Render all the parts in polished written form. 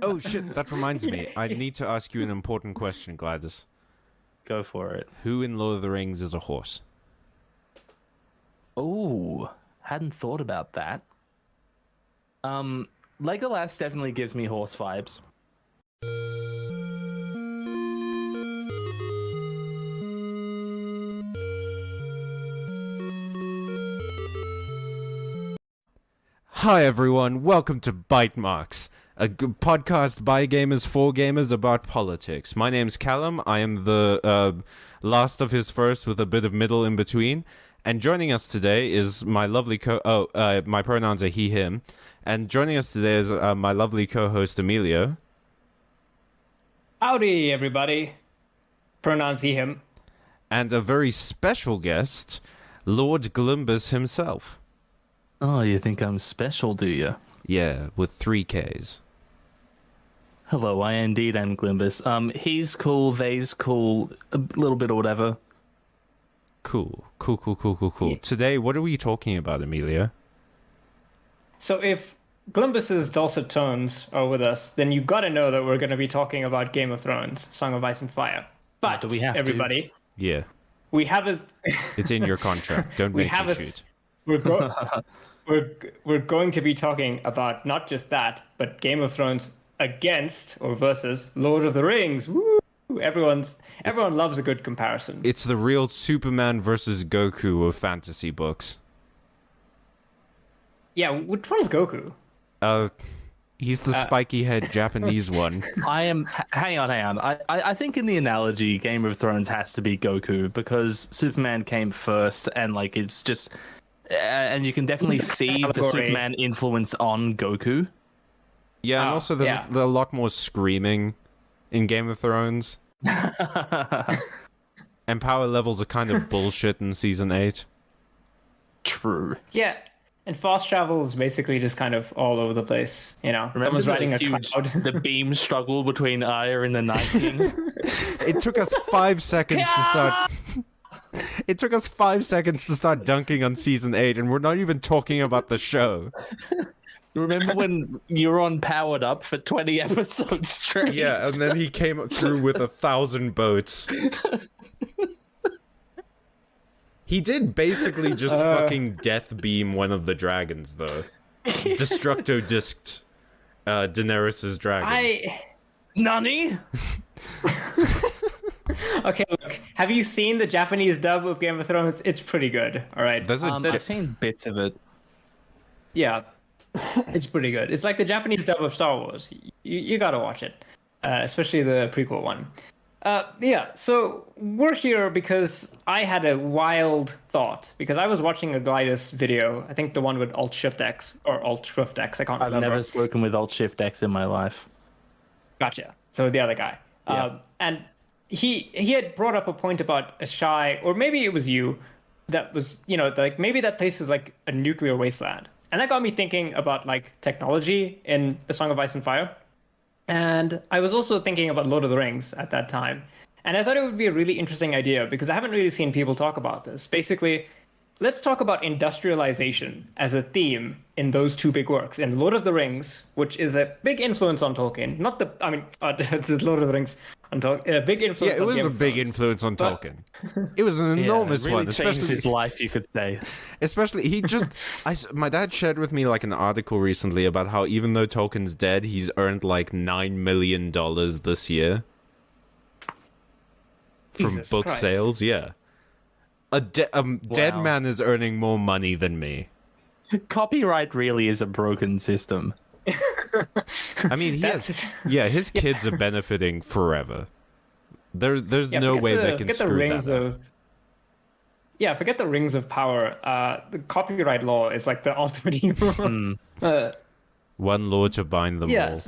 Oh shit, that reminds me. I need to ask you an important question, Glidus. Go for it. Who in Lord of the Rings is a horse? Oh, hadn't thought about that. Legolas definitely gives me horse vibes. Hi everyone, welcome to Bite Marks, a podcast by gamers for gamers about politics. My name's Callum. I am the last of his first with a bit of middle in between. And joining us today is my lovely my pronouns are he, him. And joining us today is my lovely co-host Emilio. Howdy, everybody. Pronouns he, him. And a very special guest, Lord Glidus himself. Oh, you think I'm special, do you? Yeah, with 3 Ks. Hello, I indeed am Glidus. He's cool, they's cool, a little bit of whatever. Cool. Yeah. Today, what are we talking about, Emilio? So if Glidus's dulcet tones are with us, then you've got to know that we're going to be talking about Game of Thrones, Song of Ice and Fire. But, do we have everybody, Yeah. we have a... It's in your contract. Don't make me shoot. We're going to be talking about not just that, but Game of Thrones against or versus Lord of the Rings. Woo! Everyone loves a good comparison. It's the real Superman versus Goku of fantasy books. Yeah, which one's Goku? He's the spiky head Japanese one. Hang on. I think in the analogy, Game of Thrones has to be Goku because Superman came first, and like it's just, and you can definitely see the Superman influence on Goku. Yeah, and also there's a lot more screaming in Game of Thrones. And power levels are kind of bullshit in season 8. True. Yeah. And fast travel is basically just kind of all over the place. You know, Remember someone's riding a cloud. The beam struggle between Arya and the Night King. It took us 5 seconds to start. It took us 5 seconds to start dunking on season 8, and we're not even talking about the show. Remember when Euron powered up for 20 episodes straight? Yeah, and then he came through with 1,000 boats. He did basically just fucking death beam one of the dragons, though. Destructo disced Daenerys' dragons. Nani? Okay, look. Have you seen the Japanese dub of Game of Thrones? It's pretty good. All right. I've seen bits of it. Yeah, it's pretty good. It's like the Japanese dub of Star Wars. You gotta watch it, especially the prequel one. Yeah, so we're here because I had a wild thought because I was watching a Glidus video. I think the one with Alt-Shift-X or Alt-Shift-X. I can't remember. I've never spoken with Alt-Shift-X in my life. Gotcha. So the other guy. Yeah. And he had brought up a point about a shy, or maybe it was you, that was, you know, like maybe that place is like a nuclear wasteland. And that got me thinking about like technology in the Song of Ice and Fire. And I was also thinking about Lord of the Rings at that time. And I thought it would be a really interesting idea because I haven't really seen people talk about this. Basically, let's talk about industrialization as a theme in those two big works. In Lord of the Rings, which is a big influence on Tolkien. It's Lord of the Rings on Tolkien. A big influence on It was Game a of big Thrones. influence on Tolkien. It was an enormous really one. Changed Especially his life, you could say. Especially, my dad shared with me like an article recently about how even though Tolkien's dead, he's earned like $9 million this year from Jesus book Christ. sales. Yeah, a dead man is earning more money than me. Copyright really is a broken system. I mean, his kids are benefiting forever. There's no way they can screw that up. Forget the rings of power. The copyright law is like the ultimate evil. One law to bind them all.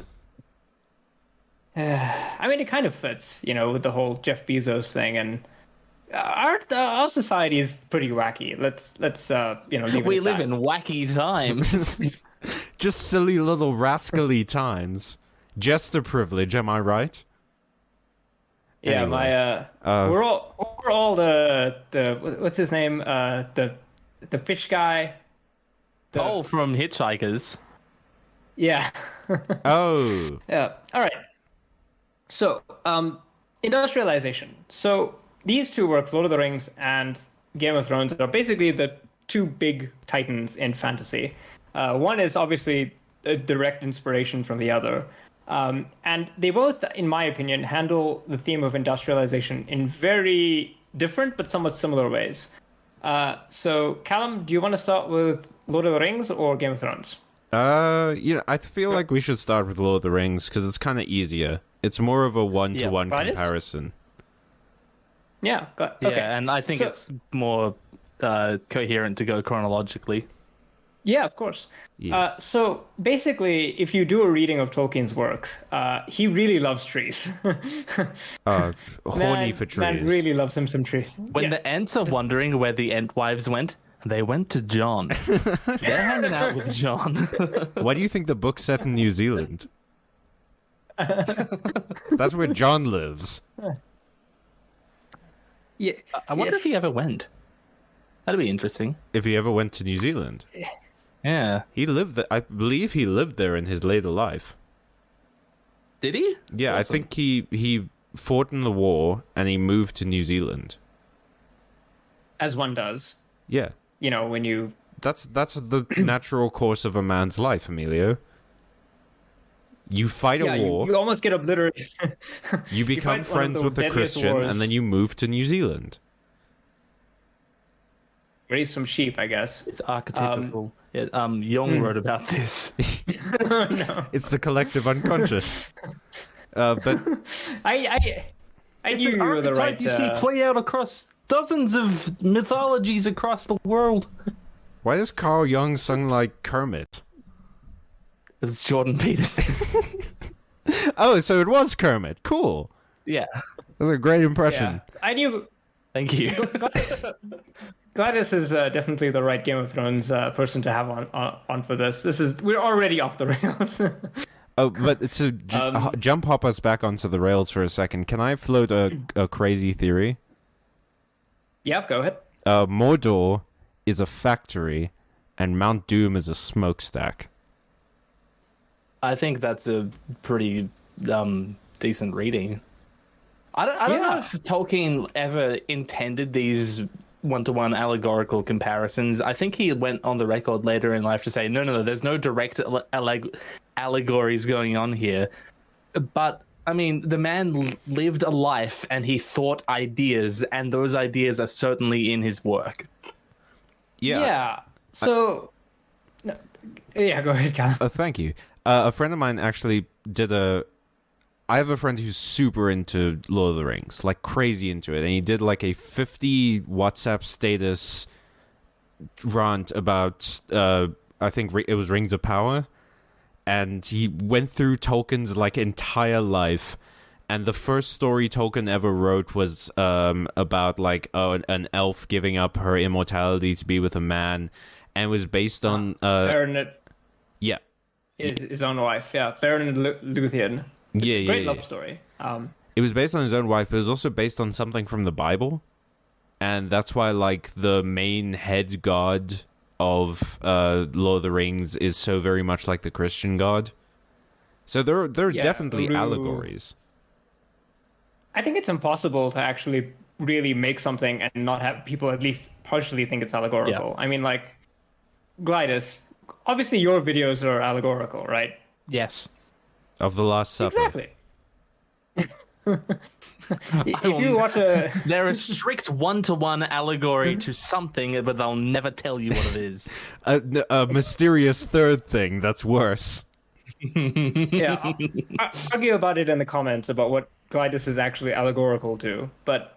I mean, it kind of fits, you know, with the whole Jeff Bezos thing, and our society is pretty wacky. Let's leave it We at live that. in wacky times. Just silly little rascally times. Just a privilege, am I right? Yeah, Anyway, we're all the what's his name? The fish guy. From Hitchhikers. Yeah. Oh, Yeah. All right. So, industrialization. So these two works, Lord of the Rings and Game of Thrones, are basically the two big titans in fantasy. One is obviously a direct inspiration from the other. And they both, in my opinion, handle the theme of industrialization in very different but somewhat similar ways. So, Callum, do you want to start with Lord of the Rings or Game of Thrones? I feel like we should start with Lord of the Rings because it's kind of easier. It's more of a one-to-one Glidus? comparison. Yeah. Okay. Yeah, and I think it's more coherent to go chronologically. Yeah, of course. Yeah. So basically, if you do a reading of Tolkien's works, he really loves trees. Horny for trees. Man really loves him some trees. When Yeah. the Ents are wondering where the Entwives went, they went to John. They're hanging out with John. Why do you think the book's set in New Zealand? That's where John lives. Yeah. I wonder if he ever went. That'd be interesting. If he ever went to New Zealand. Yeah. He lived there. I believe he lived there in his later life. Did he? Yeah, Awesome. I think he fought in the war and he moved to New Zealand. As one does. Yeah. You know, when you... That's the natural course of a man's life, Emilio. You fight a war, you almost get obliterated. you become fight one of friends the with a deadliest Christian, wars. and then you move to New Zealand. Raise some sheep, I guess. It's archetypical. Jung wrote about this. No. It's the collective unconscious. But I knew you were the right... you see play out across dozens of mythologies across the world. why does Carl Jung sing like Kermit? It was Jordan Peterson. Oh, so it was Kermit. Cool. Yeah. That's a great Yeah. impression. I knew... Thank you. Glidus is definitely the right Game of Thrones person to have on for this. We're already off the rails. Oh, but to jump hop us back onto the rails for a second, can I float a crazy theory? Yeah, go ahead. Mordor is a factory, and Mount Doom is a smokestack. I think that's a pretty decent reading. I don't know if Tolkien ever intended these one-to-one allegorical comparisons. I think he went on the record later in life to say, no, there's no direct allegories going on here. But, I mean, the man lived a life and he thought ideas, and those ideas are certainly in his work. Yeah. So... Yeah, go ahead, Callum. Thank you. A friend of mine actually did I have a friend who's super into Lord of the Rings, like crazy into it, and he did like a 50 WhatsApp status rant about, I think it was Rings of Power, and he went through Tolkien's like entire life, and the first story Tolkien ever wrote was about like an elf giving up her immortality to be with a man, and it was based on Baronet, yeah. his own wife. Yeah, Baronet Luthien. Yeah. Great love story. It was based on his own wife, but it was also based on something from the Bible, and that's why like the main head god of Lord of the Rings is so very much like the Christian god. So there are definitely allegories. I think it's impossible to actually really make something and not have people at least partially think it's allegorical. Yeah. I mean, like Glidus. Obviously, your videos are allegorical, right? Yes. Of the Last Supper. Exactly. If you watch a... They're a strict one-to-one allegory to something, but they'll never tell you what it is. A mysterious third thing that's worse. Yeah, I'll argue about it in the comments about what Glidus is actually allegorical to. But,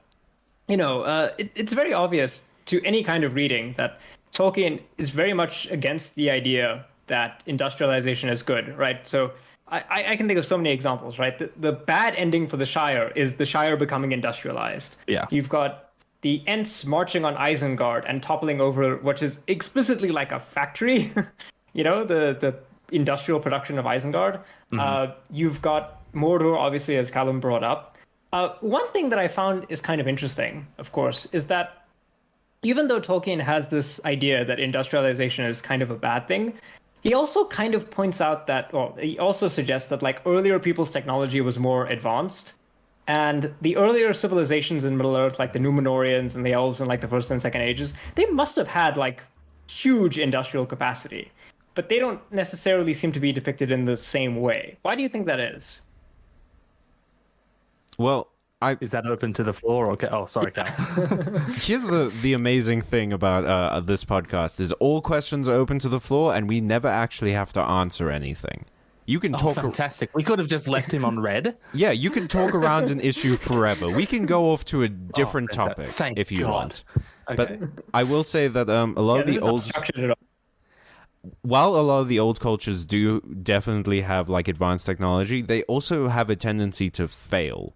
you know, it's very obvious to any kind of reading that Tolkien is very much against the idea that industrialization is good, right? So I can think of so many examples, right? The bad ending for the Shire is the Shire becoming industrialized. Yeah. You've got the Ents marching on Isengard and toppling over what is explicitly like a factory, you know, the industrial production of Isengard. You've got Mordor, obviously, as Callum brought up. One thing that I found is kind of interesting, of course, is that even though Tolkien has this idea that industrialization is kind of a bad thing, He also kind of points out that, well, he also suggests that like earlier people's technology was more advanced, and the earlier civilizations in Middle Earth, like the Numenorians and the elves in like the first and second ages, they must have had like huge industrial capacity, but they don't necessarily seem to be depicted in the same way. Why do you think that is? Well, Is that open to the floor? Okay. Oh, sorry, Cal. here's the amazing thing about this podcast is all questions are open to the floor, and we never actually have to answer anything. You can talk. Fantastic. We could have just left him on red. Yeah, you can talk around an issue forever. We can go off to a different topic if you want. Okay. But I will say that a lot of the old, while a lot of the old cultures do definitely have like advanced technology, they also have a tendency to fail.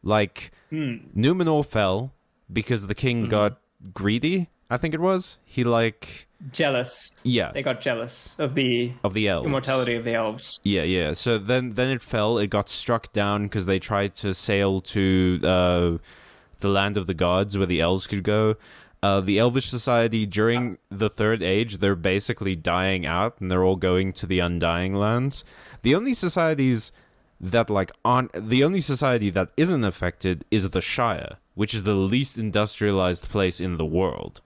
Like Numenor fell because the king got greedy. I think it was he like jealous. Yeah, they got jealous of the elves. Immortality of the elves. Yeah. So then it fell. It got struck down because they tried to sail to the land of the gods where the elves could go. The Elvish society during the Third Age, they're basically dying out, and they're all going to the Undying Lands. The only societies that the only society that isn't affected is the Shire, which is the least industrialized place in the world.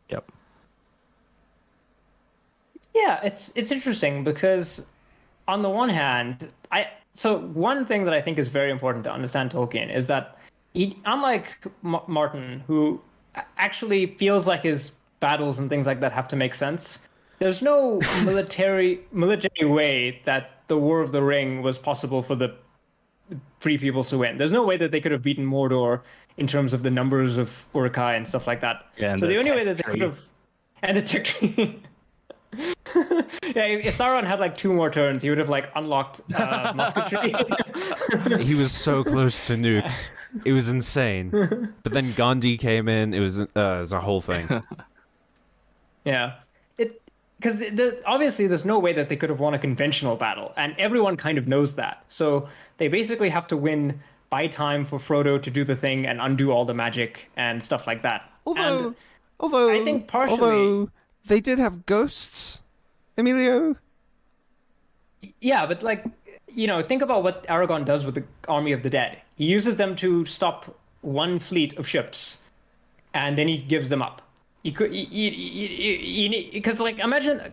Yep. Yeah, it's interesting because on the one hand, one thing that I think is very important to understand Tolkien is that he, unlike Martin, who actually feels like his battles and things like that have to make sense, there's no military way that the War of the Ring was possible for the Free Peoples to win. There's no way that they could have beaten Mordor in terms of the numbers of Uruk-hai and stuff like that. Yeah, so the only way that they could have... And the tech tree. Yeah, if Sauron had like 2 more turns, he would have like unlocked musketry. He was so close to nukes. It was insane. But then Gandhi came in. It was a whole thing. Yeah. Because obviously there's no way that they could have won a conventional battle, and everyone kind of knows that. So they basically have to win buy time for Frodo to do the thing and undo all the magic and stuff like that. Although I think partially they did have ghosts, Emilio. Yeah, but think about what Aragorn does with the army of the dead. He uses them to stop one fleet of ships, and then he gives them up. Because imagine,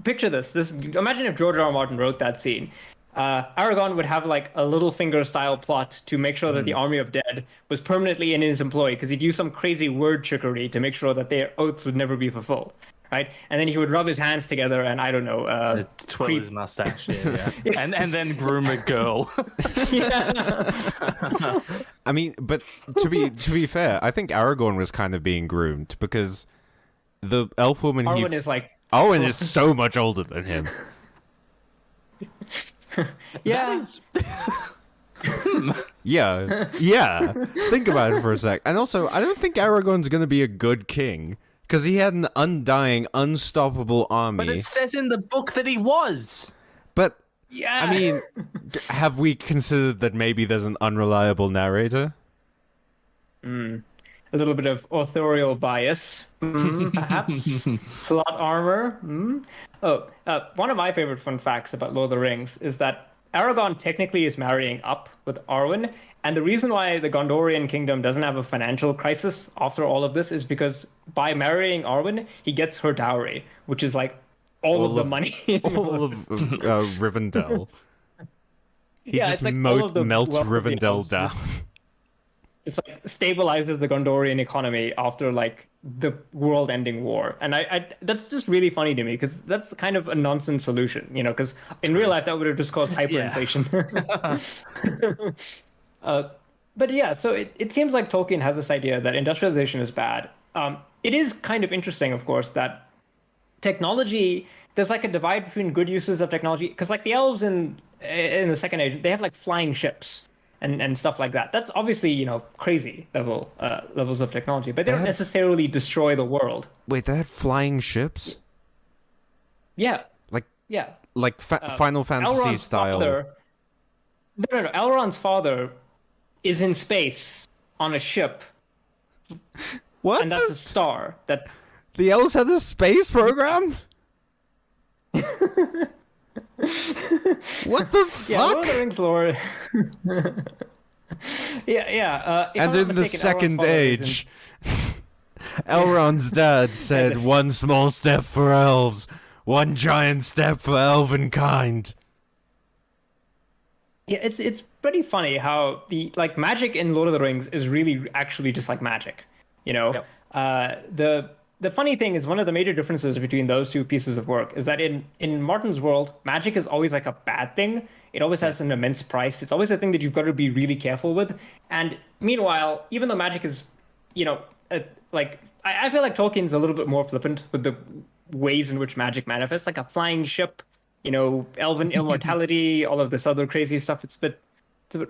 picture this. Imagine if George R. Martin wrote that scene. Aragorn would have like a Littlefinger style plot to make sure that the army of dead was permanently in his employ, because he'd use some crazy word trickery to make sure that their oaths would never be fulfilled. Right, and then he would rub his hands together and I don't know, twirl his mustache, yeah. and then groom a girl. I mean, but to be fair, I think Aragorn was kind of being groomed because the elf woman Arwen is so much older than him. Yeah. Yeah. Think about it for a sec. And also, I don't think Aragorn's going to be a good king. Because he had an undying, unstoppable army. But it says in the book that he was. But, yeah. I mean, have we considered that maybe there's an unreliable narrator? A little bit of authorial bias, perhaps. Slot armor. One of my favorite fun facts about Lord of the Rings is that Aragorn technically is marrying up with Arwen. And the reason why the Gondorian kingdom doesn't have a financial crisis after all of this is because by marrying Arwen, he gets her dowry, which is like all of the money. All of Rivendell. He just like melts Rivendell down. It's like stabilizes the Gondorian economy after like the world-ending war. And I that's just really funny to me because that's kind of a nonsense solution, because in real life that would have just caused hyperinflation. But yeah, so it seems like Tolkien has this idea that industrialization is bad. It is kind of interesting, of course, that technology, there's like a divide between good uses of technology, because like the elves in the Second Age, they have like flying ships and stuff like that. That's obviously, crazy levels of technology, but they don't necessarily destroy the world. Wait, they had flying ships? Yeah. Yeah. Like Final Fantasy Elrond's style. No. Elrond's father is in space on a ship. What? And that's a star. The elves had a space program? What the Yeah, Lord fuck? of the Rings lore. Yeah. If And I'm in not the mistaken, Elrond's second father is in- age, Elrond's dad said, "One small step for elves, one giant step for elvenkind." Yeah, it's pretty funny how the like magic in Lord of the Rings is really actually just like magic. You know, Yep. The funny thing is one of the major differences between those two pieces of work is that in Martin's world, magic is always like a bad thing. It always has an immense price. It's always a thing that you've got to be really careful with. And meanwhile, even though magic is, you know, like I feel like Tolkien's a little bit more flippant with the ways in which magic manifests, like a flying ship, you know, elven immortality, all of this other crazy stuff. It's a bit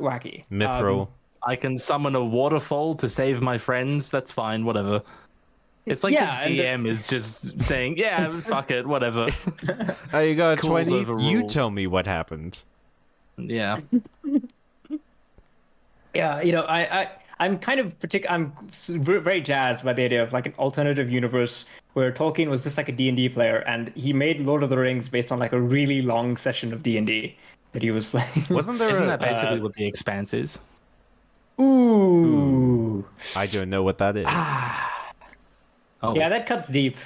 wacky. Mithril. I can summon a waterfall to save my friends. That's fine, whatever. It's like Yeah, the and DM is just saying, "Yeah, fuck it, whatever." Oh, you got a Calls 20? over You rules. tell me what happened. Yeah. Yeah, you know, I'm kind of very jazzed by the idea of like an alternative universe where Tolkien was just like a D&D player and he made Lord of the Rings based on like a really long session of D&D that he was playing. Wasn't there Isn't a... that basically what the Expanse is? Ooh. I don't know what that is. Oh, Yeah, that cuts deep.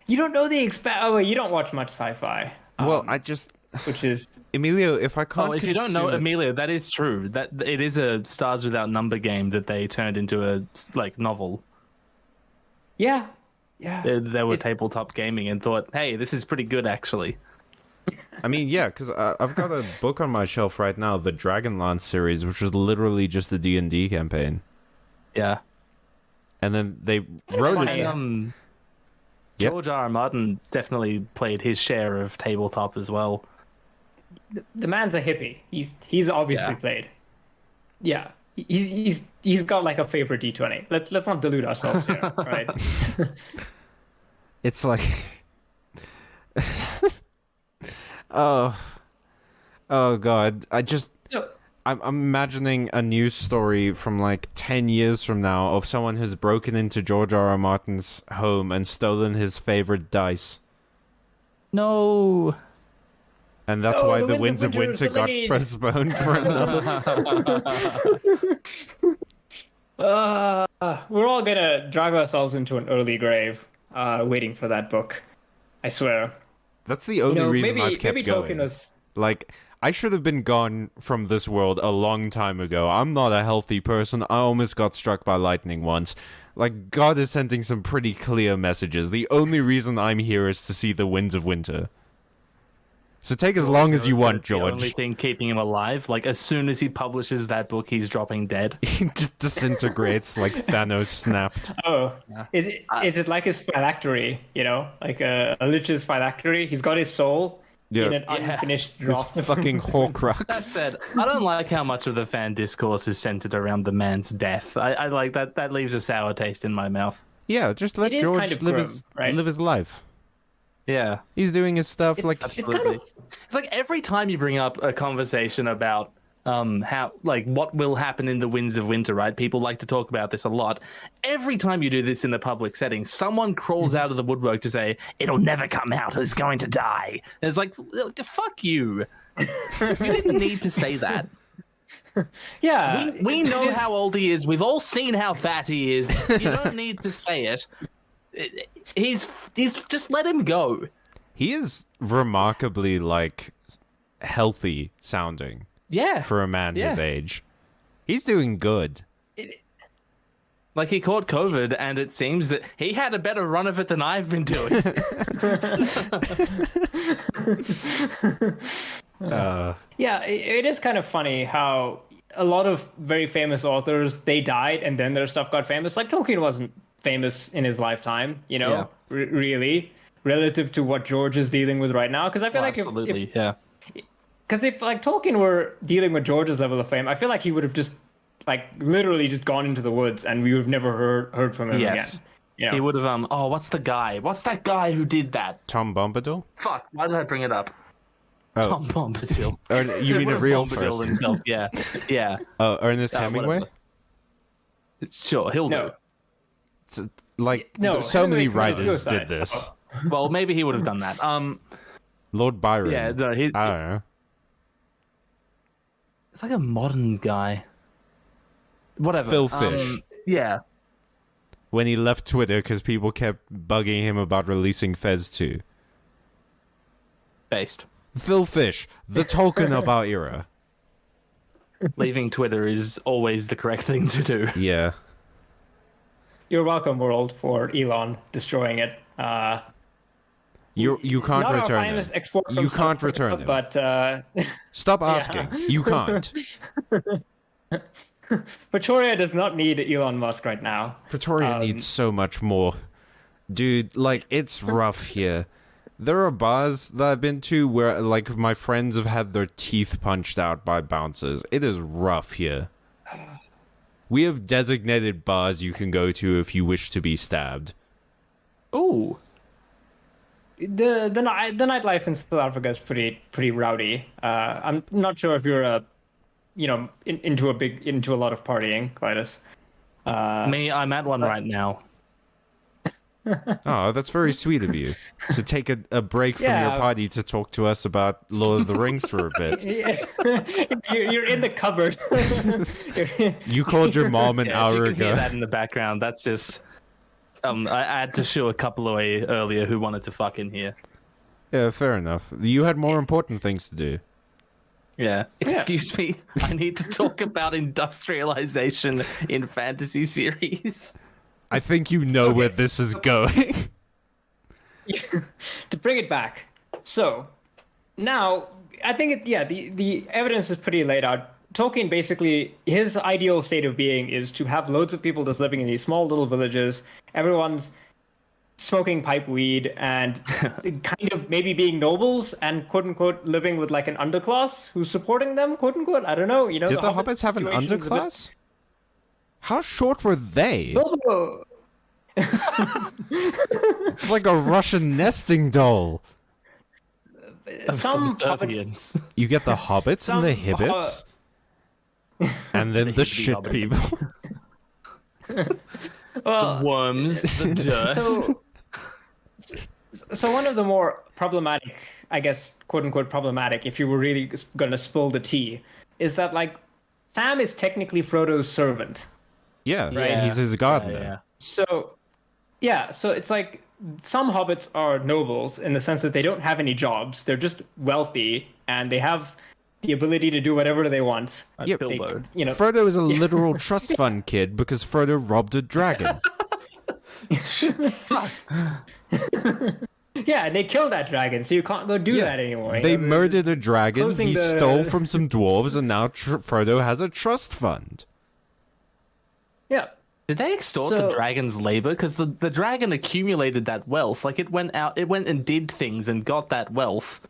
You don't know the Oh, wait, you don't watch much sci-fi. Well, I just... Which is Emilio, if I can't Oh, if you don't know consume it- Emilio, that is true. That it is a Stars Without Number game that they turned into a like novel. yeah. They were tabletop gaming and thought, "Hey, this is pretty good, actually." I mean, yeah, because I've got a book on my shelf right now, the Dragonlance series, which was literally just a D&D campaign. Yeah. And then they wrote funny. it... And, Yep. George R. R. Martin definitely played his share of tabletop as well. The man's a hippie. He's obviously Yeah. played. Yeah. He's got like a favorite D20. Let's not delude ourselves here, right? It's like... oh god, So, I'm imagining a news story from like 10 years from now of someone who's broken into George R. R. Martin's home and stolen his favorite dice. No. And that's Oh, why the the Winds of Winds Winter of got Delayed. postponed for another. we're all gonna drag ourselves into an early grave, waiting for that book. I swear. That's the only reason I've kept maybe going. Tolkien was. Like, I should have been gone from this world a long time ago. I'm not a healthy person. I almost got struck by lightning once. Like, God is sending some pretty clear messages. The only reason I'm here is to see the Winds of Winter. So take as long as you want, The only George. thing keeping him alive, like as soon as he publishes that book, he's dropping dead. He just disintegrates like Thanos snapped. Oh, is it like his phylactery? You know, like a lich's phylactery. He's got his soul in an unfinished His draft. of- fucking That Horcrux. said, I don't like how much of the fan discourse is centered around the man's death. I like that. That leaves a sour taste in my mouth. Yeah, just let It is George kind of live grim, his right? live his life. Yeah. He's doing his stuff like It's kind Absolutely. of It's like every time you bring up a conversation about how like what will happen in the Winds of Winter, right? People like to talk about this a lot. Every time you do this in the public setting, someone crawls out of the woodwork to say it'll never come out. Who's going to die? And it's like, fuck you. You didn't need to say that. yeah. We know how old he is. We've all seen how fat he is. You don't need to say it. He's just let him go. he is remarkably like healthy sounding Yeah. for a man his Yeah. age. He's doing good. Like he caught COVID, and it seems that he had a better run of it than I've been doing. Yeah, it is kind of funny how a lot of very famous authors, they died and then their stuff got famous. Like Tolkien wasn't famous in his lifetime, you know, Yeah. really, relative to what George is dealing with right now. Because I feel like Absolutely, yeah. if like Tolkien were dealing with George's level of fame, I feel like he would have just like literally just gone into the woods and we would have never heard from him Yes. again. You know? He would have, oh, what's the guy? What's that guy who did that? Tom Bombadil? Fuck, why did I bring it up? Oh. Tom Bombadil. Or, you mean a real Bombadil person? himself, yeah. Yeah. Ernest Hemingway? Whatever. Sure, he'll No. Like, No, so many Hemingway committed writers suicide. did this. do. Well, maybe he would have done that. Lord Byron. Yeah, no, I don't know. It's like a modern guy. Whatever. Phil Fish. Yeah. When he left Twitter because people kept bugging him about releasing Fez 2. Based. Phil Fish, the Tolkien of our era. Leaving Twitter is always the correct thing to do. Yeah. You're welcome, world, for Elon destroying it. You can't Not our return finest him. export from You South can't Africa, return him. But Stop asking. You can't. Pretoria does not need Elon Musk right now. Pretoria needs so much more. Dude, like, it's rough here. There are bars that I've been to where, like, my friends have had their teeth punched out by bouncers. It is rough here. We have designated bars you can go to if you wish to be stabbed. Ooh. The nightlife in South Africa is pretty rowdy. I'm not sure if you're into a lot of partying, Glidus. Me, I'm at one right now. Oh, that's very sweet of you. To take a break from your Yeah. party to talk to us about Lord of the Rings for a bit. You're in the cupboard. You called your mom an Yeah, if hour you can hear ago. that in the background. That's just... I had to shoo a couple away earlier who wanted to fuck in here. Yeah, fair enough. You had more important things to do. Yeah. Excuse me. I need to talk about industrialization in fantasy series. I think you know where this is going. To bring it back. So now I think the evidence is pretty laid out. Tolkien basically, his ideal state of being is to have loads of people just living in these small little villages. Everyone's smoking pipe weed and kind of maybe being nobles and quote unquote living with like an underclass who's supporting them, quote unquote. I don't know. You know, Did the hobbits have an situation's a bit- underclass? How short were they? Bilbo. It's like a Russian nesting doll. Some subservience. You get the hobbits Some and the hibbits, and then the hibbity shit hobbit. people. Well, The worms, the dirt. So one of the more problematic, I guess, quote unquote problematic, if you were really going to spill the tea, is that like Sam is technically Frodo's servant. Yeah, Right. he's his gardener. Yeah. So it's like some hobbits are nobles in the sense that they don't have any jobs. They're just wealthy and they have the ability to do whatever they want. Like Yep. Bilbo. You know, Frodo is a literal trust fund kid because Frodo robbed a dragon. yeah, and they killed that dragon, so you can't go do Yeah. that anymore. They murdered a dragon, closing he the- stole from some dwarves, and now Frodo has a trust fund. Yeah. Did they extort So- the dragon's labor? Because the dragon accumulated that wealth. Like it went and did things and got that wealth.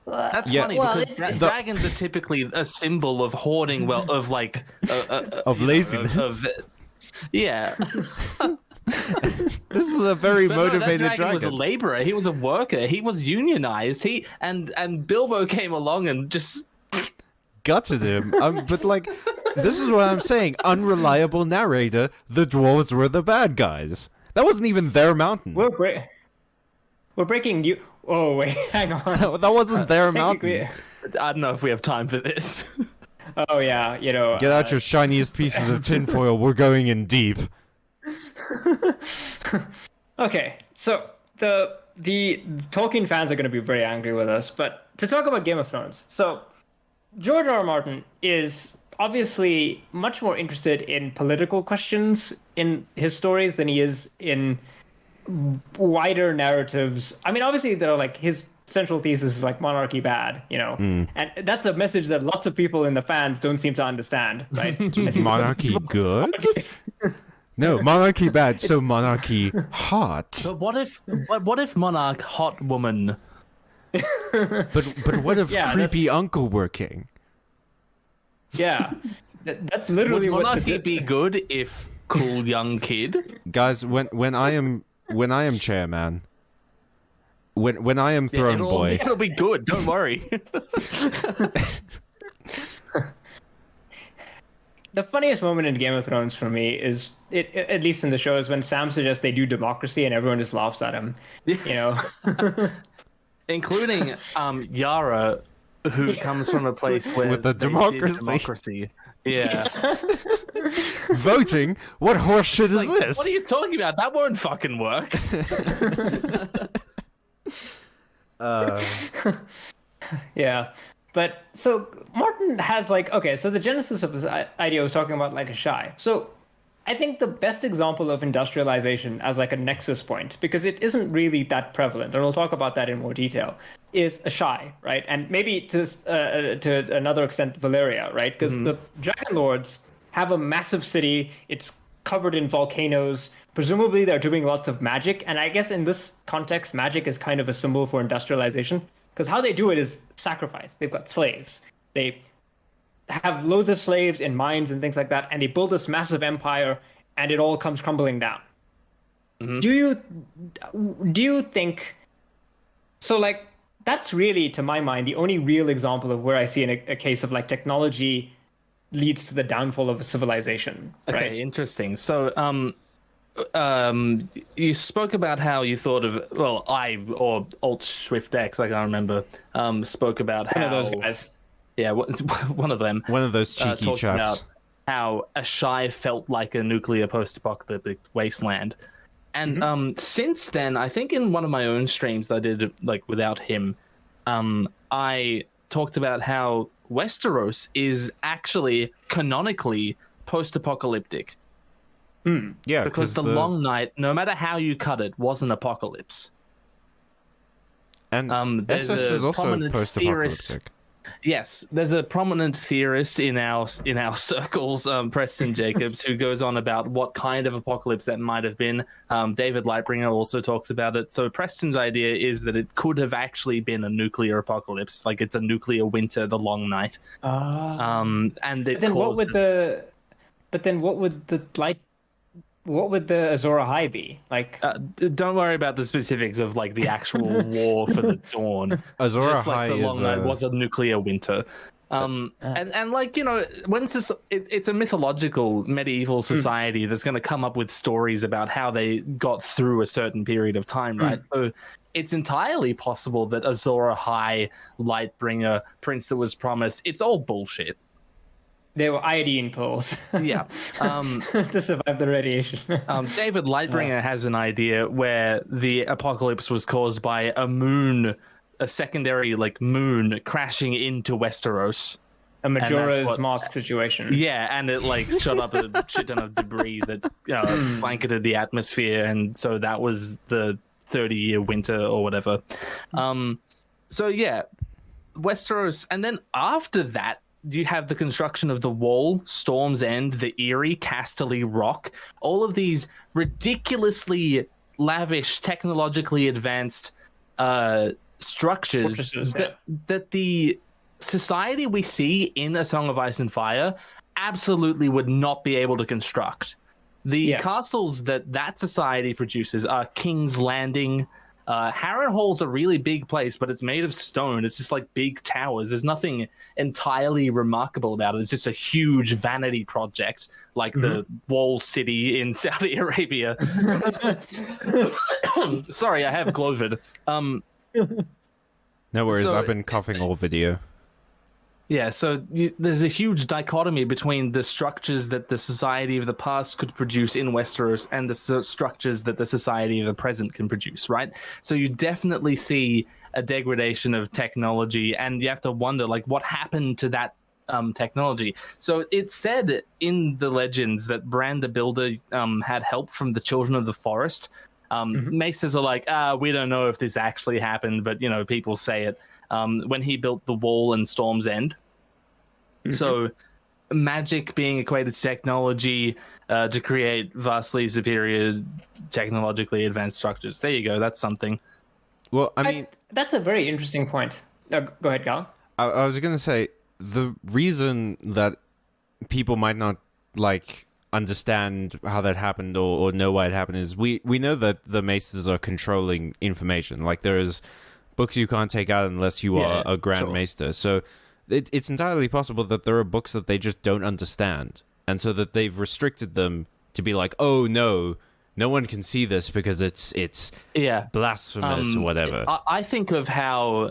That's Yeah. funny Well, because dragons are typically a symbol of hoarding wealth, of like Of laziness. Yeah. This is a very But no, motivated that dragon was a laborer. He was a worker. He was unionized. And Bilbo came along and just Gutted him. But like, this is what I'm saying. Unreliable narrator. The dwarves were the bad guys. That wasn't even their mountain. We're breaking new. Oh wait, hang on. That wasn't their mountain. Technically- I don't know if we have time for this. Oh yeah, you know. Get out your shiniest pieces of tinfoil. We're going in deep. Okay, so the Tolkien fans are going to be very angry with us, but to talk about Game of Thrones, so George R. R. Martin is obviously much more interested in political questions in his stories than he is in wider narratives. I mean, obviously, they're like his central thesis is like monarchy bad, you know, and that's a message that lots of people in the fans don't seem to understand, right? Monarchy good? No, monarchy bad, so monarchy hot. But what if monarch hot woman? But what if Yeah, creepy uncle were king? Yeah, that's Would literally what. monarchy be good if cool young kid? Guys, when I am chairman, when I am throne boy, It'll be good. Don't worry. The funniest moment in Game of Thrones for me is, at least in the show, is when Sam suggests they do democracy and everyone just laughs at him. You know, including Yara, who comes from a place where With the they did democracy. Yeah. Voting? What horse shit is this? What are you talking about? That won't fucking work. Yeah. But so Martin has like, okay, so the genesis of this idea was talking about like a shy. So I think the best example of industrialization as like a nexus point, because it isn't really that prevalent, and we'll talk about that in more detail, is a shy, right? And maybe to another extent, Valeria, right? Because the Dragon Lords have a massive city. It's covered in volcanoes. Presumably they're doing lots of magic. And I guess in this context, magic is kind of a symbol for industrialization. Because how they do it is sacrifice. They've got slaves. They have loads of slaves in mines and things like that. And they build this massive empire and it all comes crumbling down. Do you think... So like, that's really, to my mind, the only real example of where I see a case of like technology leads to the downfall of a civilization. Right? Okay, interesting. So, you spoke about how you thought of, well, or Alt Swift X, I can't remember, spoke about how... One of those guys. Yeah, one of them. One of those cheeky chaps. About how a shy felt like a nuclear post-apocalyptic wasteland. And since then, I think in one of my own streams that I did like without him, I talked about how Westeros is actually canonically post-apocalyptic. Yeah, because the long night, no matter how you cut it, was an apocalypse. And there's Essos is a also prominent post-apocalyptic. theorist. Yes, there's a prominent theorist in our circles, Preston Jacobs, who goes on about what kind of apocalypse that might have been. David Lightbringer also talks about it. So Preston's idea is that it could have actually been a nuclear apocalypse, like it's a nuclear winter, the long night. And it then what would the Azor Ahai be like? Don't worry about the specifics of like the actual war for the dawn. Azor Just like Ahai the long night was a nuclear winter. And like, you know, when it's a mythological medieval society that's going to come up with stories about how they got through a certain period of time, right? So it's entirely possible that Azor Ahai, Lightbringer, Prince that was promised, it's all bullshit. They were iodine pills. Yeah. To survive the radiation. David Lightbringer has an idea where the apocalypse was caused by a secondary like moon crashing into Westeros. A Majora's Mask situation. Yeah, and it like shot up a shit ton of debris that blanketed the atmosphere, and so that was the 30-year winter or whatever. So yeah, Westeros, and then after that, you have the construction of the Wall, Storm's End, the Eyrie, Casterly Rock, all of these ridiculously lavish, technologically advanced structures that the society we see in A Song of Ice and Fire absolutely would not be able to construct. The castles that society produces are King's Landing. Harrenhal's a really big place, but it's made of stone. It's just like big towers. There's nothing entirely remarkable about it. It's just a huge vanity project, like the Wall City in Saudi Arabia. Sorry, I have COVID. No worries, I've been coughing all video. Yeah, so there's a huge dichotomy between the structures that the society of the past could produce in Westeros and the structures that the society of the present can produce, right? So you definitely see a degradation of technology, and you have to wonder, like, what happened to that technology? So it's said in the legends that Bran the Builder had help from the Children of the Forest. Maesters are like, we don't know if this actually happened, but, you know, people say it. When he built the Wall and Storm's End. So magic being equated to technology to create vastly superior technologically advanced structures. There you go. That's something. Well, I mean... that's a very interesting point. Go ahead, Gal. I was going to say, the reason that people might not, like, understand how that happened or know why it happened is we know that the Maesters are controlling information. Like, there is books you can't take out unless you are a Grand Maester. So it's entirely possible that there are books that they just don't understand. And so that they've restricted them to be like, oh, no no one can see this because it's blasphemous or whatever. I think of how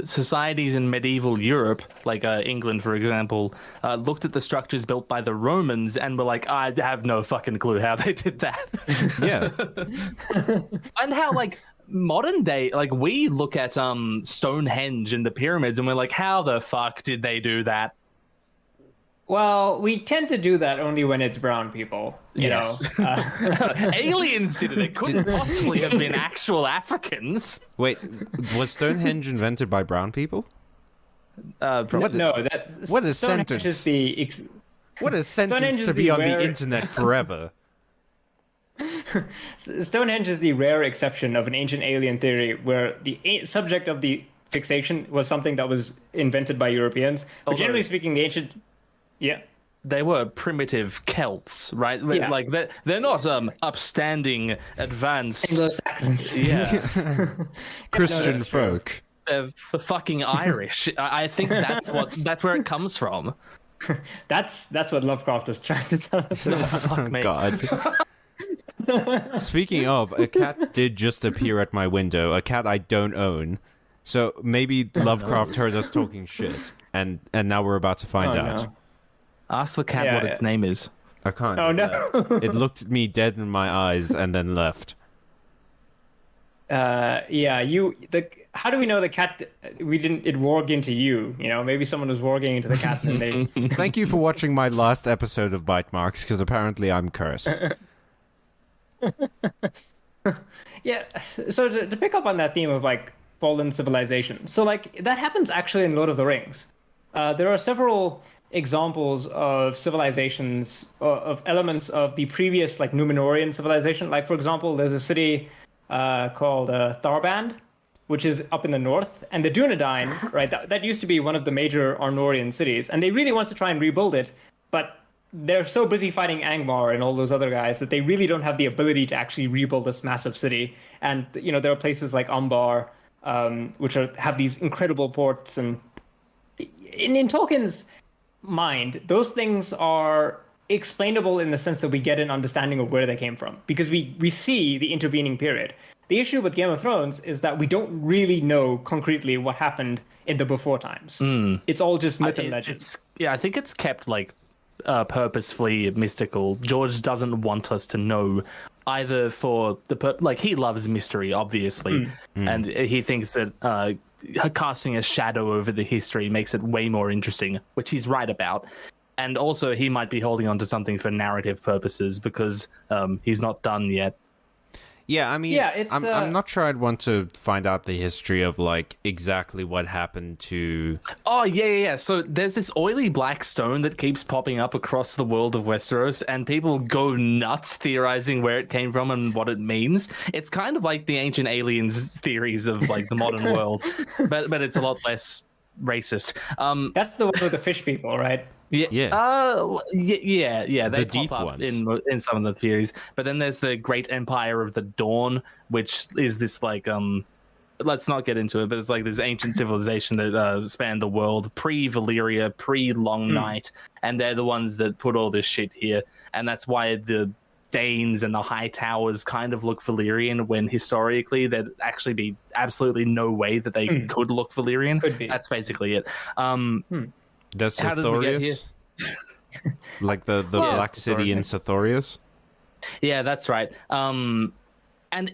societies in medieval Europe, like England, for example, looked at the structures built by the Romans and were like, I have no fucking clue how they did that. Yeah. And how, like, modern day, like, we look at Stonehenge and the pyramids and we're like, how the fuck did they do that? Well, we tend to do that only when it's brown people, you know. Aliens did it. It couldn't possibly have been actual Africans. Wait, was Stonehenge invented by brown people? What a sentence! What a sentence to be on the internet forever. Stonehenge is the rare exception of an ancient alien theory where the subject of the fixation was something that was invented by Europeans. But generally speaking, the ancient... Yeah. They were primitive Celts, right? Yeah. Like, they're not upstanding, advanced... Anglo-Saxons. Yeah. Christian folk. They're fucking Irish. I think that's where it comes from. That's what Lovecraft was trying to tell us. Oh, fuck me. God. Speaking of, a cat did just appear at my window, a cat I don't own. So maybe Lovecraft heard us talking shit, and now we're about to find out. No. Ask the cat what its name is. I can't. Oh, no. It looked at me dead in my eyes and then left. How do we know the cat, it warged into you? You know, maybe someone was warging into the cat and they... Thank you for watching my last episode of Bite Marks, because apparently I'm cursed. Yeah, so to pick up on that theme of, like, fallen civilization. So, like, that happens actually in Lord of the Rings. There are several examples of civilizations, of elements of the previous, like, Numenorian civilization. Like, for example, there's a city called Tharband, which is up in the north. And the Dunedain, right, that used to be one of the major Arnorian cities. And they really want to try and rebuild it, but they're so busy fighting Angmar and all those other guys that they really don't have the ability to actually rebuild this massive city. And, you know, there are places like Umbar, which have these incredible ports. And in Tolkien's mind, those things are explainable in the sense that we get an understanding of where they came from, because we see the intervening period. The issue with Game of Thrones is that we don't really know concretely what happened in the before times. It's all just myth and legend. I think it's kept, like, purposefully mystical. George doesn't want us to know, either for the he loves mystery, obviously, and he thinks that casting a shadow over the history makes it way more interesting, which he's right about. And also, he might be holding on to something for narrative purposes because he's not done yet. Yeah, I mean, I'm not sure I'd want to find out the history of, like, exactly what happened to... Oh, yeah. So there's this oily black stone that keeps popping up across the world of Westeros, and people go nuts theorizing where it came from and what it means. It's kind of like the ancient aliens theories of, like, the modern world, but it's a lot less racist. That's the one with the fish people, right? Yeah. They deep pop up ones. in some of the theories. But then there's the Great Empire of the Dawn, which is this, like, let's not get into it, but it's like this ancient civilization that spanned the world pre-Valyria, pre-Long Night, and they're the ones that put all this shit here, and that's why the Danes and the High Towers kind of look Valyrian, when historically there'd actually be absolutely no way that they could look Valyrian. Could be. That's basically it. Does How did we get here? Sithorius? Like the Black City in Sithorius? Yeah, that's right. And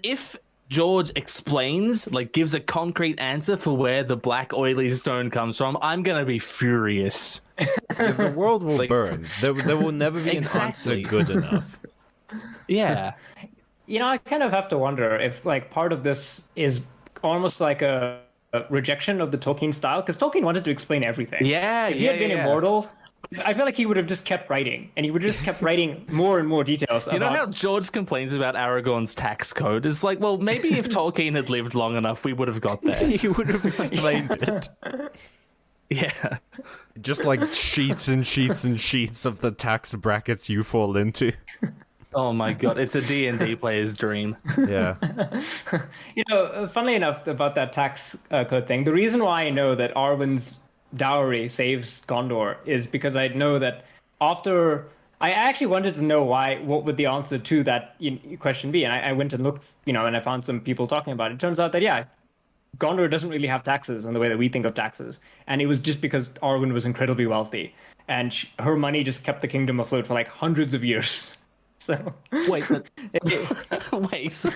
if George explains, like, gives a concrete answer for where the black oily stone comes from, I'm gonna be furious. The world will burn. There will never be an answer good enough. Yeah. You know, I kind of have to wonder if, like, part of this is almost like a rejection of the Tolkien style, because Tolkien wanted to explain everything. If he had been immortal, I feel like he would have just kept writing, and he would have just kept writing more and more details. You know how George complains about Aragorn's tax code? It's like, well, maybe if Tolkien had lived long enough, we would have got there. He would have explained it. Yeah. Just like sheets and sheets and sheets of the tax brackets you fall into. Oh my god, it's a D&D player's dream. Yeah. You know, funnily enough about that tax code thing, the reason why I know that Arwen's dowry saves Gondor is because I know that after I actually wanted to know what would the answer to that question be, and I went and looked, and I found some people talking about it. It turns out that yeah, Gondor doesn't really have taxes in the way that we think of taxes, and it was just because Arwen was incredibly wealthy, and her money just kept the kingdom afloat for like hundreds of years. So wait, but wait.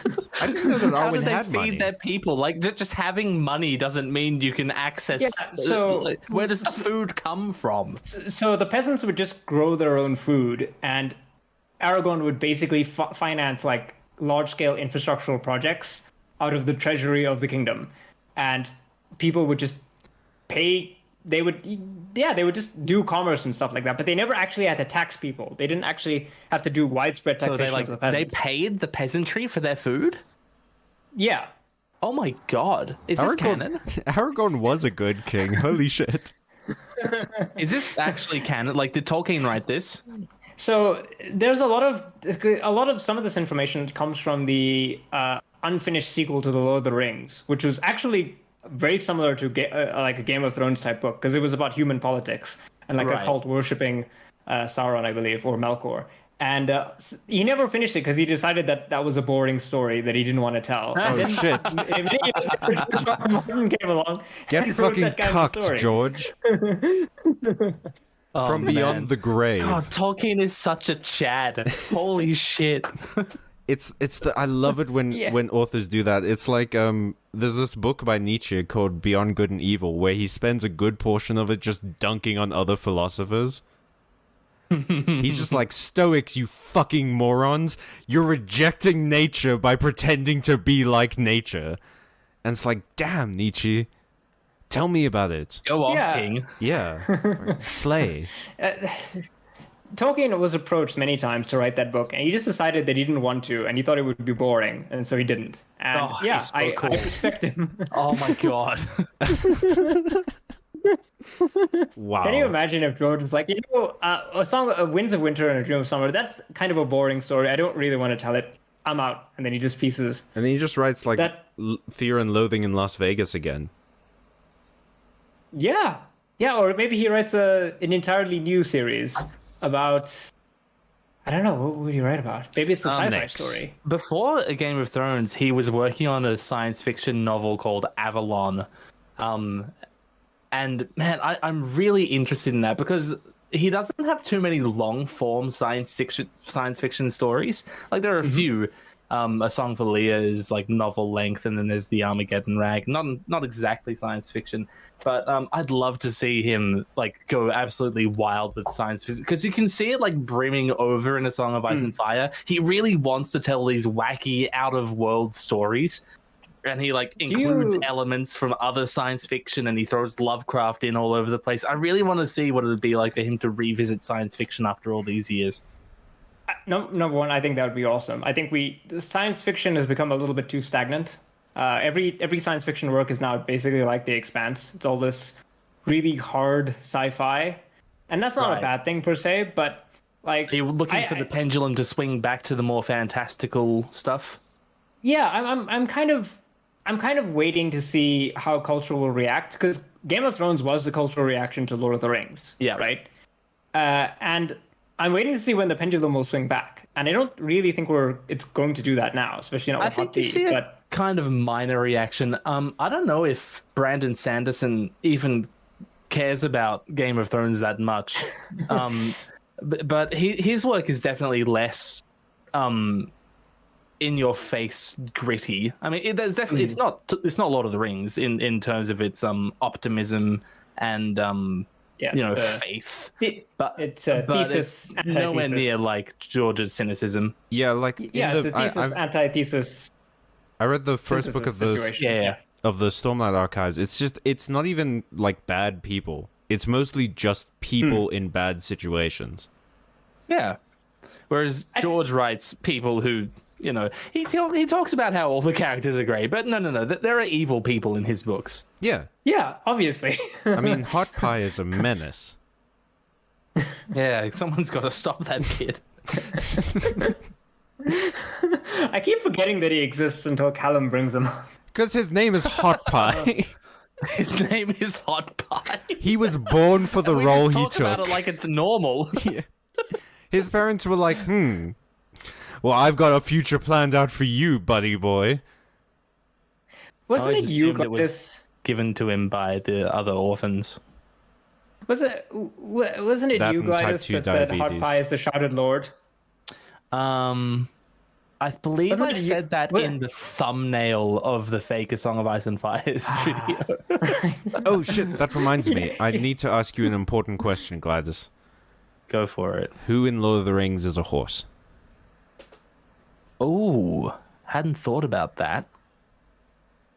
I didn't know that How do Arwen they had feed money. their people? Like just having money doesn't mean you can access. Yeah, so- where does the food come from? So the peasants would just grow their own food, and Aragorn would basically finance like large-scale infrastructural projects out of the treasury of the kingdom, and people would just pay. They would just do commerce and stuff like that, but they never actually had to tax people. They didn't actually have to do widespread So taxation of the they peasants. paid the peasantry for their food. Yeah. Oh my god, is this canon? Aragorn was a good king. Holy shit. Is this actually canon? Like, did Tolkien write this? So there's a lot of some of this information comes from the unfinished sequel to the Lord of the Rings, which was actually very similar to like a Game of Thrones type book, because it was about human politics and like Right. a cult worshipping Sauron, I believe, or Melkor. And he never finished it because he decided that that was a boring story that he didn't want to tell. Oh shit. And many years later, George R. Martin came along. Get and wrote fucking that kind of cucked, story. George. Oh, From man. beyond the grave. God, Tolkien is such a Chad. Holy shit. I love it when Yeah. when authors do that. It's like there's this book by Nietzsche called Beyond Good and Evil, where he spends a good portion of it just dunking on other philosophers. He's just like, Stoics, you fucking morons. You're rejecting nature by pretending to be like nature. And it's like, damn, Nietzsche. Tell me about it. Go off, Yeah. King. Yeah. Slay. Tolkien was approached many times to write that book, and he just decided that he didn't want to, and he thought it would be boring, and so he didn't. And Oh, yeah, he's so I cool. respect him. Oh my god. Wow. Can you imagine if George was like, a song, Winds of Winter and A Dream of Summer, that's kind of a boring story. I don't really want to tell it. I'm out. And then he just pieces. And then he just writes like That- Fear and Loathing in Las Vegas again. Yeah. Yeah, or maybe he writes an entirely new series about, I don't know, what would he write about? Maybe it's a sci-fi next. story. Before A Game of Thrones, he was working on a science fiction novel called Avalon. And man, I'm really interested in that because he doesn't have too many long form science fiction stories. Like there are a few. A Song for Leah is like novel length, and then there's the Armageddon Rag. Not exactly science fiction, but I'd love to see him like go absolutely wild with science fiction because you can see it like brimming over in A Song of Ice and Fire. He really wants to tell these wacky, out of world stories. And he like includes elements from other science fiction, and he throws Lovecraft in all over the place. I really want to see what it would be like for him to revisit science fiction after all these years. Number one, I think that would be awesome. I think the science fiction has become a little bit too stagnant. Every science fiction work is now basically like The Expanse. It's all this really hard sci-fi, and that's not Right. a bad thing per se. But like, Are you looking for the pendulum to swing back to the more fantastical stuff? yeah, I'm kind of waiting to see how culture will react, because Game of Thrones was the cultural reaction to Lord of the Rings. Yeah. Right. And I'm waiting to see when the pendulum will swing back, and I don't really think it's going to do that now, especially not with I think Hot you Tea. see a But kind of minor reaction. I don't know if Brandon Sanderson even cares about Game of Thrones that much. But his work is definitely less in your face gritty. I mean, there's definitely it's not Lord of the Rings in terms of its optimism and yeah, faith. but it's a thesis, it's nowhere antithesis. near like George's cynicism. Yeah, like Yeah, in it's a thesis, antithesis. I read the first book of synthesis those situation. Yeah. of the Stormlight Archives. It's not even like bad people. It's mostly just people in bad situations. Yeah. Whereas George writes people who, he talks about how all the characters are great, but no, there are evil people in his books. Yeah. Yeah, obviously. I mean, Hot Pie is a menace. Yeah, someone's got to stop that kid. I keep forgetting that he exists until Callum brings him up. Because his name is Hot Pie. His name is Hot Pie. He was born for the We role just he talk about took. it like it's normal. His parents were like, well, I've got a future planned out for you, buddy boy. Wasn't it you, It was Glidus? given to him by the other orphans. Wasn't it That you, and type Glidus, 2 that said Hot diabetes. Pie is the shrouded lord? I believe Wasn't I it you- said that what- in the thumbnail of the fake A Song of Ice and Fire's video. Oh, shit, that reminds me. I need to ask you an important question, Glidus. Go for it. Who in Lord of the Rings is a horse? Oh, hadn't thought about that.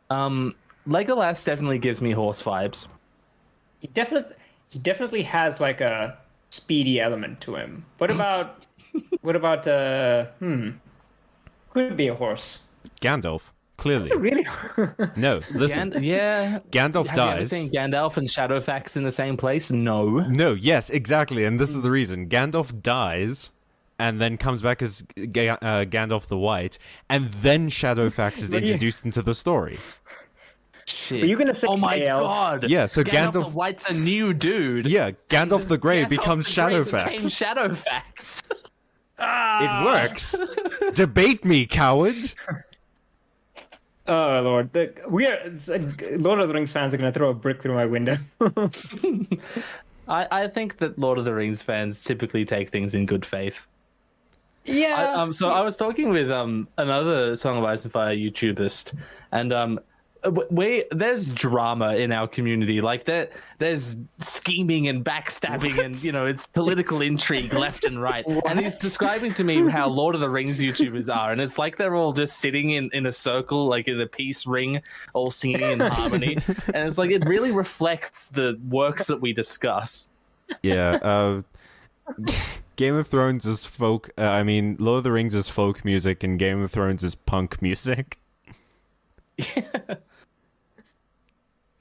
Legolas definitely gives me horse vibes. He definitely has like a speedy element to him. What about could be a horse. Gandalf, clearly. Really? No, listen. Yeah. Gandalf Have you ever dies. seen Gandalf and Shadowfax in the same place? No. No, yes, exactly, and this is the reason. Gandalf dies, and then comes back as Gandalf the White, and then Shadowfax is But yeah. introduced into the story. Shit. Were you gonna say Oh my AL? god. Yeah, so Gandalf the Gandalf... White's a new dude. Yeah, Gandalf the Grey Gandalf becomes the Grey Shadowfax. became Shadowfax. It works. Debate me, coward. Oh Lord, Lord of the Rings fans are gonna throw a brick through my window. I think that Lord of the Rings fans typically take things in good faith. Yeah. So I was talking with another Song of Ice and Fire YouTuberist, and there's drama in our community. Like there's scheming and backstabbing, and it's political intrigue left and right. And he's describing to me how Lord of the Rings YouTubers are, and it's like they're all just sitting in a circle, like in a peace ring, all singing in harmony. And it's like it really reflects the works that we discuss. Yeah, Game of Thrones is folk... Lord of the Rings is folk music, and Game of Thrones is punk music.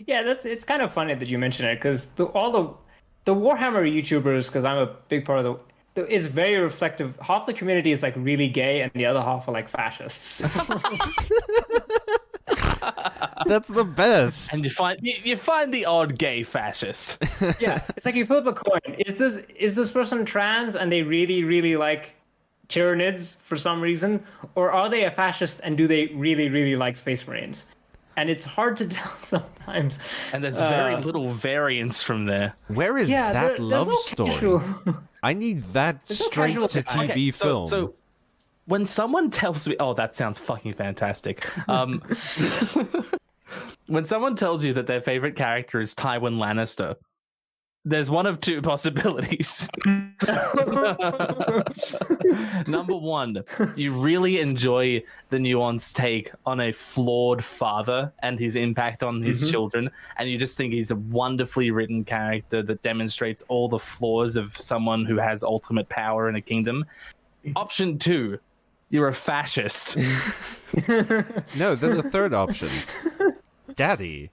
Yeah, it's kind of funny that you mention it because all the Warhammer YouTubers, because I'm a big part of is very reflective. Half the community is like really gay, and the other half are like fascists. That's the best. And you find the odd gay fascist. Yeah, it's like you flip a coin. Is this person trans and they really really like Tyranids for some reason, or are they a fascist and do they really really like Space Marines? And it's hard to tell sometimes. And there's very little variance from there. Where is that there's love no story? casual- I need that no straight casual- to TV Okay, film. So when someone tells me, oh, that sounds fucking fantastic. When someone tells you that their favorite character is Tywin Lannister, there's one of two possibilities. Number one, you really enjoy the nuanced take on a flawed father and his impact on his children, and you just think he's a wonderfully written character that demonstrates all the flaws of someone who has ultimate power in a kingdom. Option two, you're a fascist. No, there's a third option. Daddy.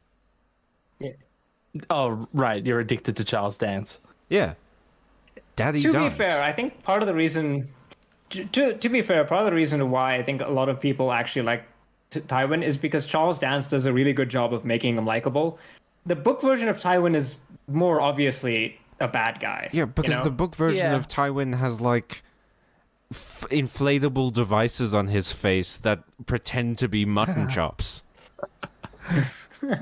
Oh, right, you're addicted to Charles Dance. Yeah. Daddy To be dies. fair, I think part of the reason, to be fair, part of the reason why I think a lot of people actually like Tywin is because Charles Dance does a really good job of making him likable. The book version of Tywin is more obviously a bad guy. Yeah, because the book version Yeah. of Tywin has like inflatable devices on his face that pretend to be mutton chops. I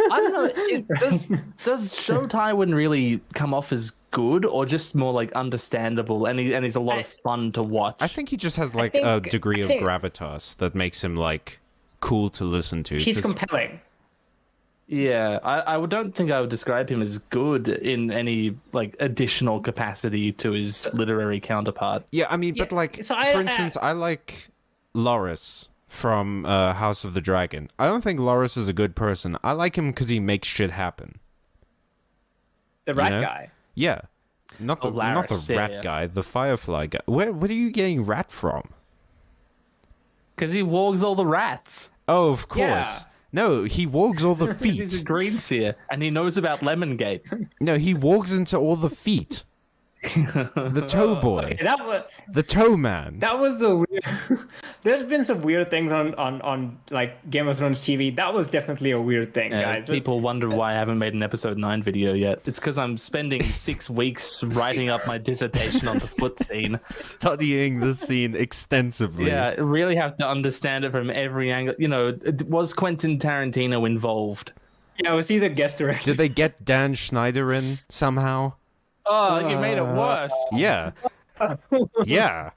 don't know. Does Show Tywin really come off as good, or just more like understandable? And he's a lot of fun to watch. I think he just has like a think- degree I of think- gravitas that makes him like cool to listen to. He's 'cause- compelling. Yeah, I don't think I would describe him as good in any like additional capacity to his literary counterpart. Yeah, I mean, but Yeah, like, so for instance, I like Loras from House of the Dragon. I don't think Loras is a good person. I like him because he makes shit happen. The rat know? guy. Yeah. Not the Laris, yeah, rat yeah. guy, the firefly guy. Where are you getting rat from? Because he wargs all the rats. Oh, of course. Yeah. No, he walks all the He's a feet. green seer, and he knows about Lemongate. No, he walks into all the feet. The toe boy. Okay, The toe man. that was the weird. There's been some weird things on like Game of Thrones TV. That was definitely a weird thing, guys. People wonder why I haven't made an episode 9 video yet. It's because I'm spending 6 weeks writing up my dissertation on the foot scene. Studying the scene extensively. Yeah, really have to understand it from every angle. You know, was Quentin Tarantino involved? Yeah, was he the guest director? Did they get Dan Schneider in somehow? Oh, you made it worse. Yeah. Yeah.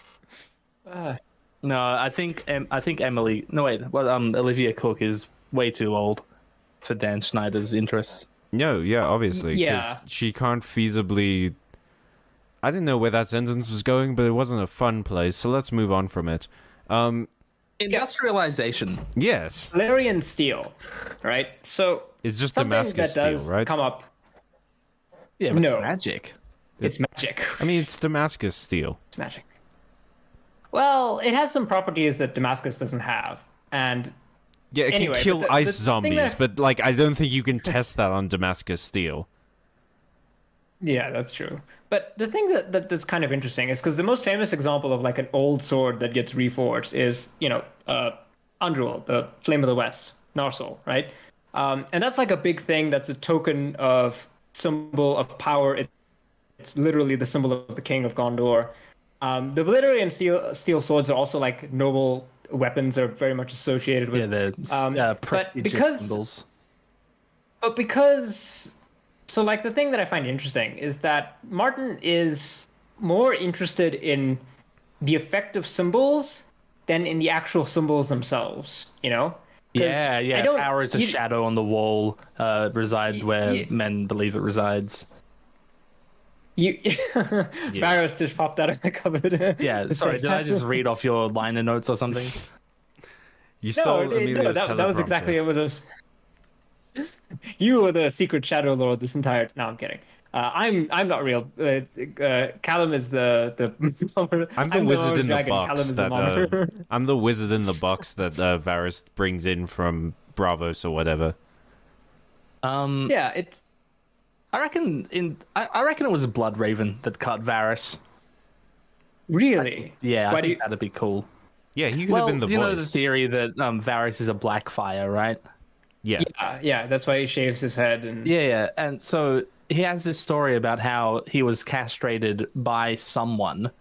No, I think Emily. No, wait. Well, Olivia Cook is way too old for Dan Schneider's interests. No, yeah, obviously. 'Cause Yeah. she can't feasibly. I didn't know where that sentence was going, but it wasn't a fun place, so let's move on from it. Industrialization. Yes. Valyrian steel, right? So It's just something Damascus that does steel, right? come up. Yeah, but No. it's magic. It's magic. I mean, it's Damascus steel. It's magic. Well, it has some properties that Damascus doesn't have, and Yeah, it Anyway, can kill but the ice thing zombies, that- but like I don't think you can test that on Damascus steel. yeah, that's true. But the thing that's kind of interesting is because the most famous example of like an old sword that gets reforged is, Undrul, the Flame of the West, Narsil, right? And that's like a big thing. That's a token of symbol of power. It's literally the symbol of the King of Gondor. The Valyrian steel swords are also like noble weapons. Are very much associated with. Yeah, the prestigious symbols. But because, so like the thing that I find interesting is that Martin is more interested in the effect of symbols than in the actual symbols themselves, you know? 'Cause Yeah. Power is a shadow on the wall, resides where men believe it resides. Varys just popped out of the cupboard. Yeah, It sorry, says did I that. just read off your liner notes or something? You stole No, Amelia's that was teleprompter. exactly what it was. You were the secret Shadow Lord this entire. No, I'm kidding. I'm not real. Callum is the. I'm the wizard in the dragon. box Callum is the that monitor. I'm the wizard in the box that Varys brings in from Bravos or whatever. Yeah, it's. I reckon it was Bloodraven that cut Varys. Really? Yeah, Why I do think you- that'd be cool. Yeah, he could have been the you voice. know the theory that Varys is a Blackfire, right? Yeah. Yeah, that's why he shaves his head and. Yeah, and so he has this story about how he was castrated by someone,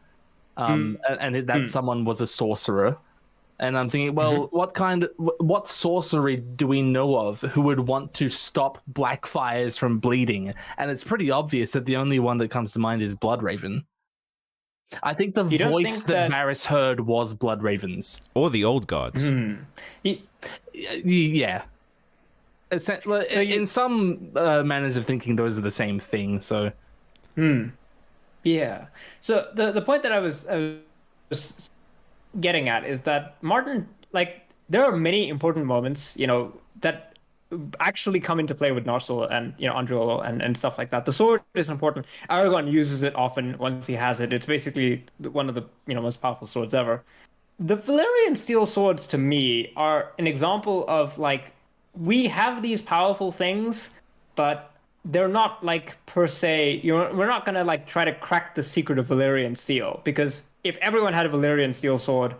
and that someone was a sorcerer. And I'm thinking, well, what sorcery do we know of who would want to stop Blackfires from bleeding? And it's pretty obvious that the only one that comes to mind is Bloodraven. I think the You don't voice think that that- Varys heard was Bloodraven's. Or the old gods. Yeah. In some manners of thinking, those are the same thing. So, Yeah. So the point that I was getting at is that Martin, like, there are many important moments, that actually come into play with Narsil and Androlo and stuff like that. The sword is important. Aragorn uses it often once he has it. It's basically one of the most powerful swords ever. The Valyrian steel swords to me are an example of like we have these powerful things, but they're not like per se. We're not gonna like try to crack the secret of Valyrian steel, because if everyone had a Valyrian steel sword,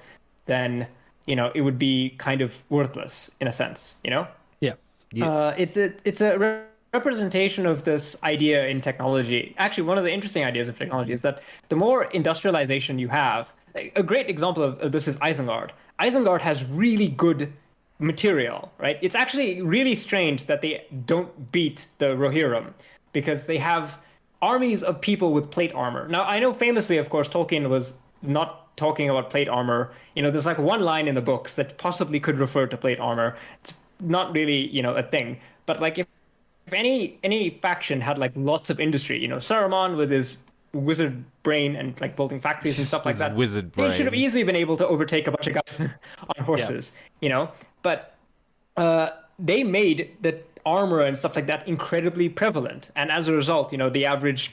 then it would be kind of worthless in a sense. yeah. It's a representation of this idea in technology. Actually, one of the interesting ideas of technology is that the more industrialization you have, a great example of this is Isengard. Isengard has really good material, right? It's actually really strange that they don't beat the Rohirrim, because they have armies of people with plate armor. Now, I know famously, of course, Tolkien was not talking about plate armor. There's like one line in the books that possibly could refer to plate armor. It's not really, a thing. But like if any faction had like lots of industry, Saruman with his wizard brain and like building factories and stuff like His that, wizard they should have brain. easily been able to overtake a bunch of guys on horses, But they made the armor and stuff like that incredibly prevalent, and as a result, the average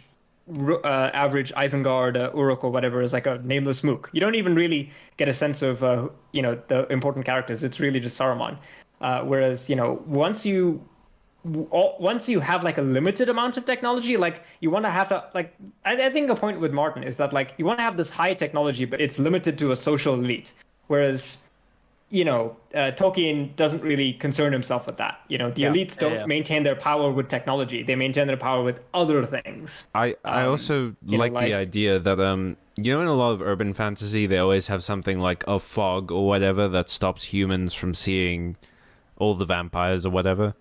Isengard Uruk or whatever is like a nameless mook. You don't even really get a sense of the important characters. It's really just Saruman. Whereas once you once you have like a limited amount of technology, like you want to have to like I think a point with Martin is that like you want to have this high technology, but it's limited to a social elite. Whereas, Tolkien doesn't really concern himself with that. The elites don't maintain their power with technology; they maintain their power with other things. I also like the idea that in a lot of urban fantasy, they always have something like a fog or whatever that stops humans from seeing all the vampires or whatever.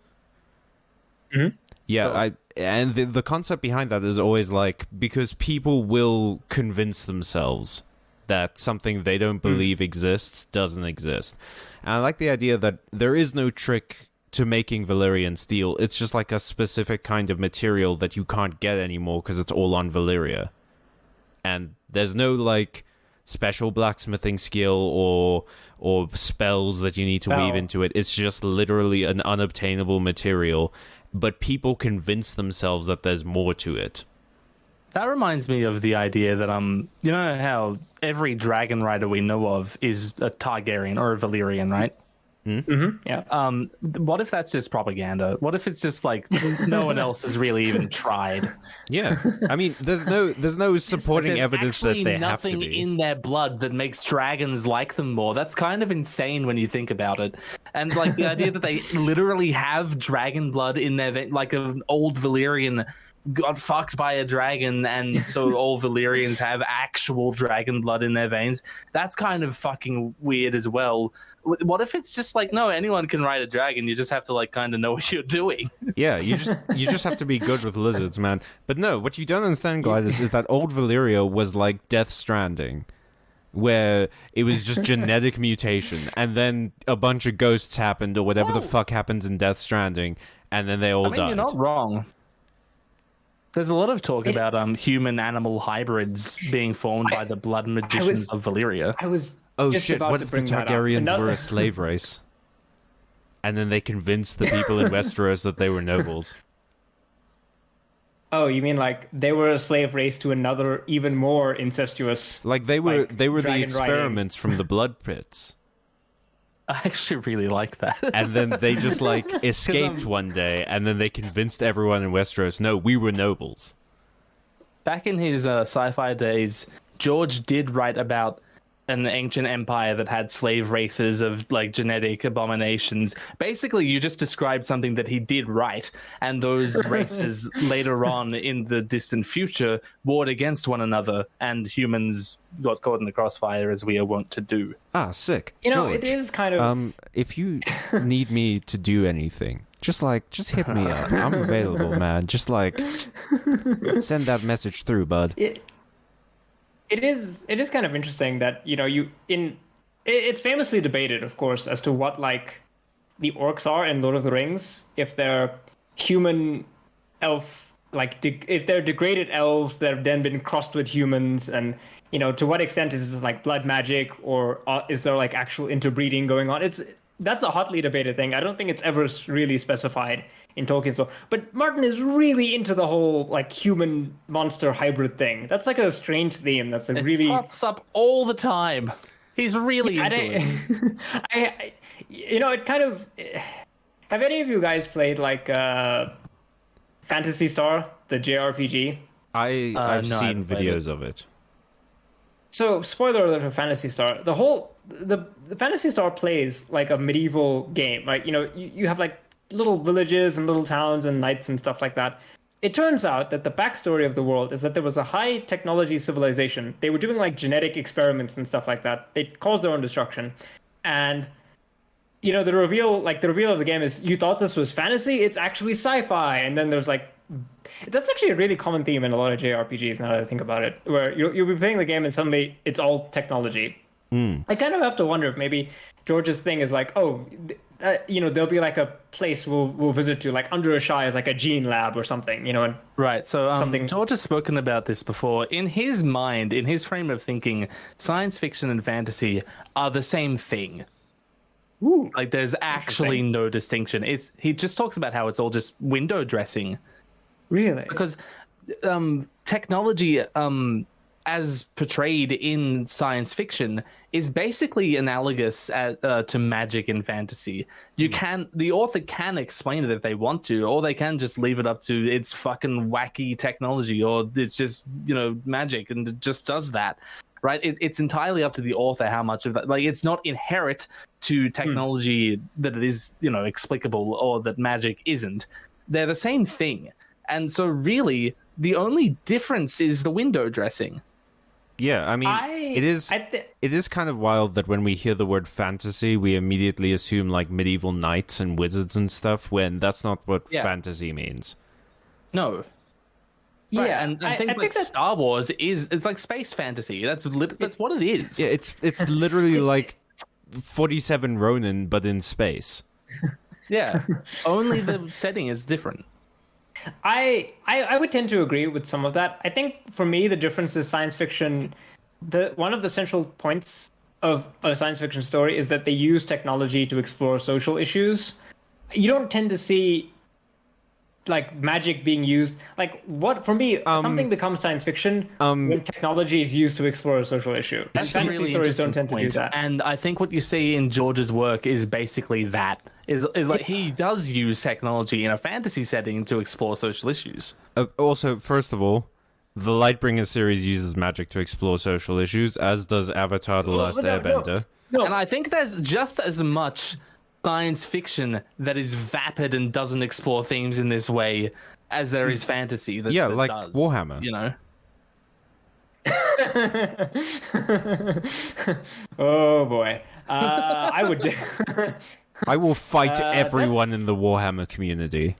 Mm-hmm. Yeah, and the concept behind that is always like, because people will convince themselves that something they don't believe exists doesn't exist. And I like the idea that there is no trick to making Valyrian steel. It's just like a specific kind of material that you can't get anymore because it's all on Valyria. And there's no like special blacksmithing skill or spells that you need to weave into it. It's just literally an unobtainable material. But people convince themselves that there's more to it. That reminds me of the idea that you know how every dragon rider we know of is a Targaryen or a Valyrian, right? Mm-hmm. Yeah. What if that's just propaganda? What if it's just like no one else has really even tried? Yeah, I mean, there's no supporting evidence that they have to be. There's nothing in their blood that makes dragons like them more. That's kind of insane when you think about it. And like the idea that they literally have dragon blood in their like an old Valyrian got fucked by a dragon, and so all Valyrians have actual dragon blood in their veins. That's kind of fucking weird as well. What if it's just like, no, anyone can ride a dragon, you just have to like kind of know what you're doing? Yeah, you just have to be good with lizards, man. But no, what you don't understand, Glidus, is that old Valyria was like Death Stranding, where it was just genetic mutation, and then a bunch of ghosts happened, or whatever the fuck happens in Death Stranding, and then they all died. You're not wrong. There's a lot of talk about human-animal hybrids being formed by the blood magicians of Valyria. I was oh just shit! about What to if the bring that up. Targaryens were a slave race, and then they convinced the people in Westeros that they were nobles? Oh, you mean like they were a slave race to another, even more incestuous? Like they were the experiments riding. from the blood pits. I actually really like that. And then they just like escaped one day, and then they convinced everyone in Westeros, no, we were nobles. Back in his sci-fi days, George did write about an ancient empire that had slave races of like genetic abominations. Basically, you just described something that he did write, and those races later on in the distant future warred against one another, and humans got caught in the crossfire, as we are wont to do. Ah, sick. George, it is kind of if you need me to do anything, just hit me up. I'm available, man. Just send that message through, bud. It is kind of interesting that it's famously debated, of course, as to what like the orcs are in Lord of the Rings, if they're human elf, like if they're degraded elves that have then been crossed with humans, and to what extent is this like blood magic, or is there like actual interbreeding going on? That's a hotly debated thing. I don't think it's ever really specified in Tolkien. But Martin is really into the whole like human monster hybrid thing. That's like a strange theme. That's really pops up all the time. He's really into it. It kind of. Have any of you guys played like Phantasy Star, the JRPG? I've seen videos of it. So, spoiler alert for Phantasy Star. The Phantasy Star plays like a medieval game, right? You have like little villages and little towns and knights and stuff like that. It turns out that the backstory of the world is that there was a high technology civilization. They were doing like genetic experiments and stuff like that. They caused their own destruction. And the reveal of the game is you thought this was fantasy, it's actually sci-fi. And then there's like, that's actually a really common theme in a lot of JRPGs now that I think about it, where you'll be playing the game and suddenly it's all technology. I kind of have to wonder if maybe George's thing is like, there'll be like a place we'll visit to, like under a Shire is like a gene lab or something, and right. So George has spoken about this before. In his mind, in his frame of thinking, science fiction and fantasy are the same thing. Ooh, like there's actually no distinction. He just talks about how it's all just window dressing. Really? Because technology as portrayed in science fiction, is basically analogous to magic in fantasy. The author can explain it if they want to, or they can just leave it up to it's fucking wacky technology, or it's just, magic, and it just does that. Right? It's entirely up to the author how much of that, like, it's not inherent to technology that it is, explicable, or that magic isn't. They're the same thing. And so really, the only difference is the window dressing. Yeah, I mean, it is kind of wild that when we hear the word fantasy, we immediately assume like medieval knights and wizards and stuff, when that's not what fantasy means. No. Yeah, right. and things like Star Wars it's like space fantasy. That's what it is. Yeah, it's literally like 47 Ronin, but in space. Yeah, only the setting is different. I would tend to agree with some of that. I think for me the difference is science fiction. One of the central points of a science fiction story is that they use technology to explore social issues. You don't tend to see like magic being used. Like, what for me, something becomes science fiction when technology is used to explore a social issue. And fantasy really stories don't tend to do that. And I think what you see in George's work is basically that. Is like he does use technology in a fantasy setting to explore social issues. Also, first of all, the Lightbringer series uses magic to explore social issues, as does Avatar: The Last Airbender. No. And I think there's just as much science fiction that is vapid and doesn't explore themes in this way as there is fantasy that like does, Warhammer. Oh boy. I would I will fight everyone in the Warhammer community.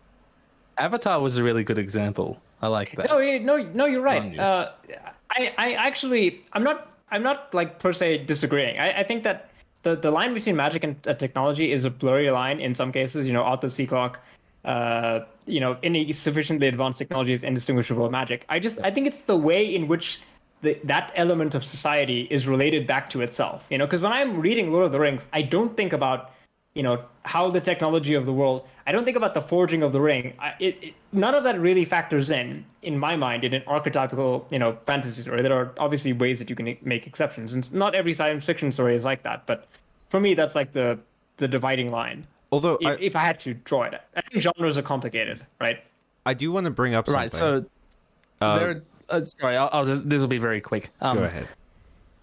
Avatar was a really good example. I like that. No, you're right. I actually, I'm not like per se disagreeing. I think that the line between magic and technology is a blurry line in some cases. Arthur C. Clarke, any sufficiently advanced technology is indistinguishable from magic. I think it's the way in which that element of society is related back to itself. Because when I'm reading Lord of the Rings, I don't think about how the technology of the world. I don't think about the forging of the ring. None of that really factors in my mind, in an archetypical, fantasy story. There are obviously ways that you can make exceptions, and not every science fiction story is like that. But for me, that's like the dividing line. Although, if I had to draw it, I think genres are complicated, right? I do want to bring up something. Right. So, sorry, I'll just. This will be very quick. Go ahead.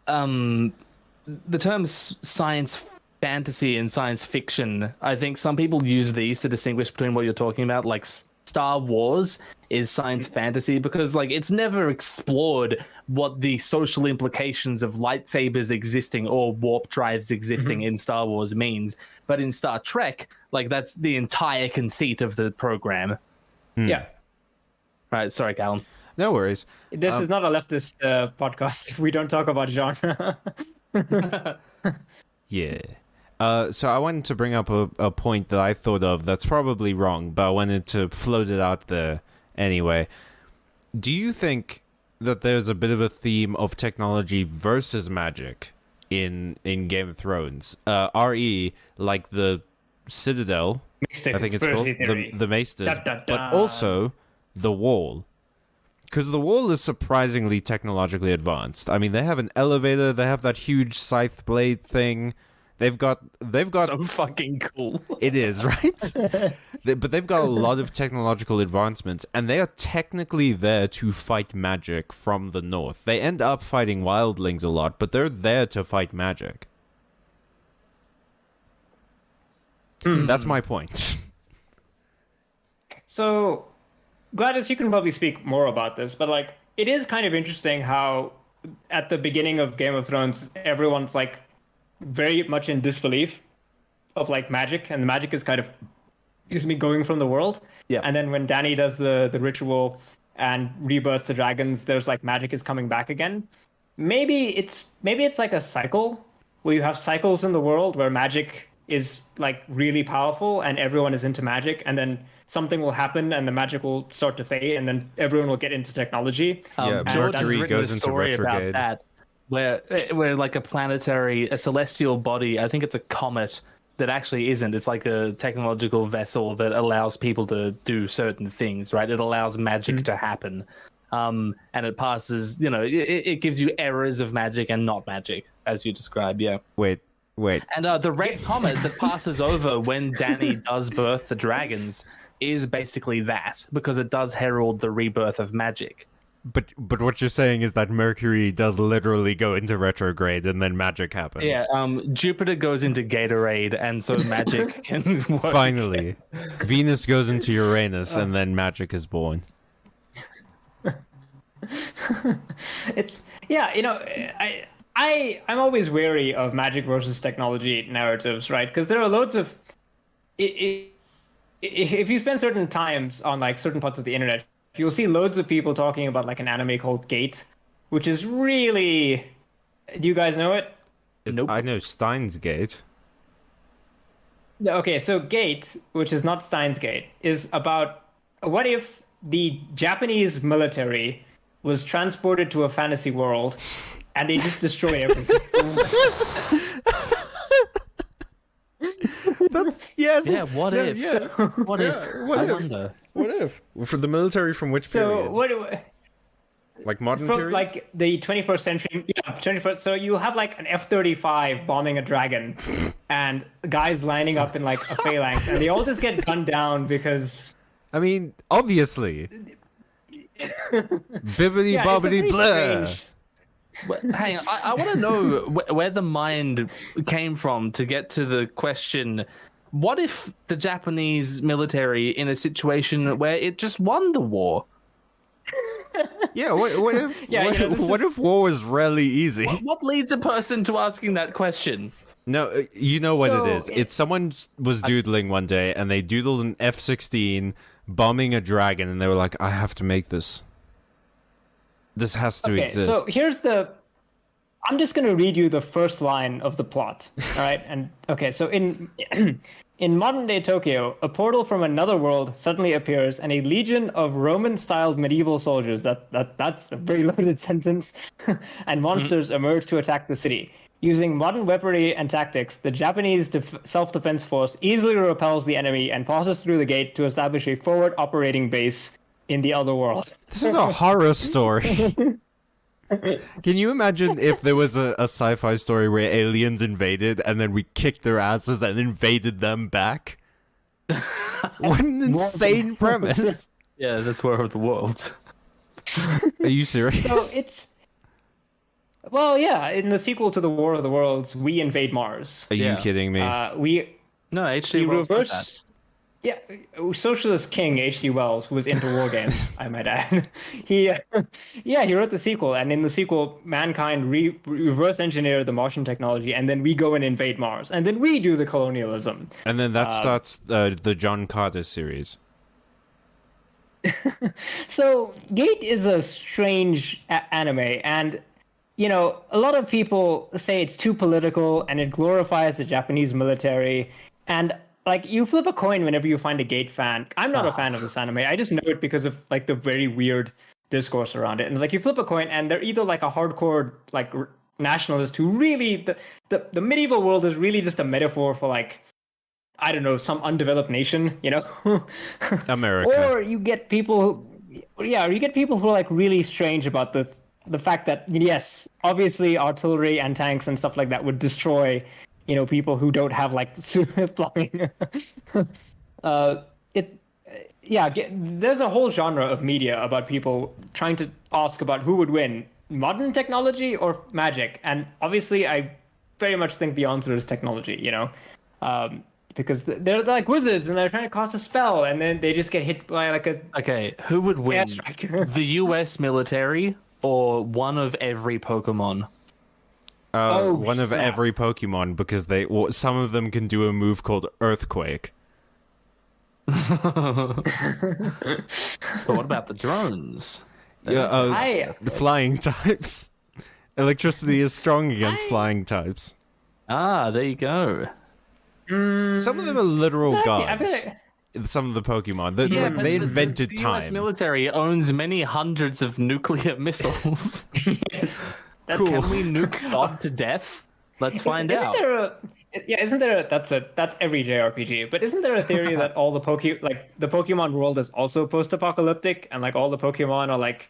The terms science fantasy and science fiction, I think some people use these to distinguish between what you're talking about. Like Star Wars is science fantasy because like it's never explored what the social implications of lightsabers existing or warp drives existing in Star Wars means. But in Star Trek, like that's the entire conceit of the program. Yeah. Right. Sorry, Callum. No worries. This is not a leftist podcast if we don't talk about genre. Yeah. So I wanted to bring up a point that I thought of that's probably wrong, but I wanted to float it out there anyway. Do you think that there's a bit of a theme of technology versus magic in Game of Thrones? RE, like the Citadel, I think it's called, the Maesters, but also the Wall. Because the Wall is surprisingly technologically advanced. I mean, they have an elevator, they have that huge scythe blade thing. They've got so fucking cool. It is, right? But they've got a lot of technological advancements, and they are technically there to fight magic from the north. They end up fighting wildlings a lot, but they're there to fight magic. That's my point. So, Glidus, you can probably speak more about this, but like, it is kind of interesting how at the beginning of Game of Thrones, everyone's like very much in disbelief of like magic, and the magic is kind of going from the world. Yeah. And then when Dany does the ritual and rebirths the dragons, there's like magic is coming back again. Maybe it's like a cycle where you have cycles in the world where magic is like really powerful and everyone is into magic, and then something will happen and the magic will start to fade, and then everyone will get into technology. George has written a story about that, where like a celestial body, I think it's a comet that actually isn't. It's like a technological vessel that allows people to do certain things, right? It allows magic to happen. and it passes. It gives you errors of magic and not magic, as you described. Yeah. Wait. And the red comet that passes over when Danny does birth the dragons is basically that, because it does herald the rebirth of magic. But what you're saying is that Mercury does literally go into retrograde and then magic happens. Yeah, Jupiter goes into Gatorade, and so magic can work. Finally, Venus goes into Uranus, and then magic is born. It's I'm always wary of magic versus technology narratives, right? Because there are loads of if you spend certain times on like certain parts of the internet, you'll see loads of people talking about like an anime called Gate, which is really... Do you guys know it? Nope. I know Steins Gate. Okay, so Gate, which is not Steins Gate, is about what if the Japanese military was transported to a fantasy world and they just destroy everything. Yes. Yeah, what if? Yes. What if? What I if? wonder. What if? For the military from which So period? Like modern from period? like the 21st century, 21st. So you have like an F-35 bombing a dragon, and guys lining up in like a phalanx, and they all just get gunned down because. I mean, obviously. Bibbidi Yeah, bobbidi it's a blah. strange. Hang on, I want to know where the mind came from to get to the question: what if the Japanese military in a situation where it just won the war? Yeah, what if? Yeah, what if war was really easy? What leads a person to asking that question? No, you know what So, it is. It's someone was doodling one day, and they doodled an F-16 bombing a dragon, and they were like, "I have to make this. This has to exist." So here's I'm just going to read you the first line of the plot. All right. And okay, so in modern day Tokyo, a portal from another world suddenly appears, and a legion of Roman-styled medieval soldiers, that's a very loaded sentence, and monsters emerge to attack the city. Using modern weaponry and tactics, the Japanese self-defense force easily repels the enemy and passes through the gate to establish a forward operating base in the other world. This is a horror story. Can you imagine if there was a sci-fi story where aliens invaded and then we kicked their asses and invaded them back? What an insane premise. Yeah, that's War of the Worlds. Are you serious? So it's... Well, yeah, in the sequel to the War of the Worlds, we invade Mars. Are you kidding me? No, H.G. Wells wrote that. Yeah, socialist king H.G. Wells, who was into war games, I might add. He wrote the sequel, and in the sequel, mankind reverse engineered the Martian technology, and then we go and invade Mars, and then we do the colonialism. And then that starts the John Carter series. So Gate is a strange anime, and a lot of people say it's too political and it glorifies the Japanese military, and like you flip a coin whenever you find a Gate fan. I'm not a fan of this anime. I just know it because of like the very weird discourse around it. And it's like you flip a coin and they're either like a hardcore like nationalist who really the medieval world is really just a metaphor for like, I don't know, some undeveloped nation, America. Or you get people who are like really strange about the fact that, yes, obviously artillery and tanks and stuff like that would destroy people who don't have like plumbing. There's a whole genre of media about people trying to ask about who would win, modern technology or magic. And obviously, I very much think the answer is technology. Because they're like wizards and they're trying to cast a spell, and then they just get hit by like a. Okay, who would win? Airstrike. The U.S. military or one of every Pokemon? One of every Pokemon, because some of them can do a move called Earthquake. But what about the drones? The flying types. Electricity is strong against flying types. Ah, there you go. Some of them are literal gods. I feel like... Some of the Pokemon. They the invented the time. US military owns many hundreds of nuclear missiles. Yes. Cool. Can we nuke God to death? Let's find out. Isn't there that's every JRPG, but isn't there a theory that all the Pokemon world is also post-apocalyptic, and like all the Pokemon are like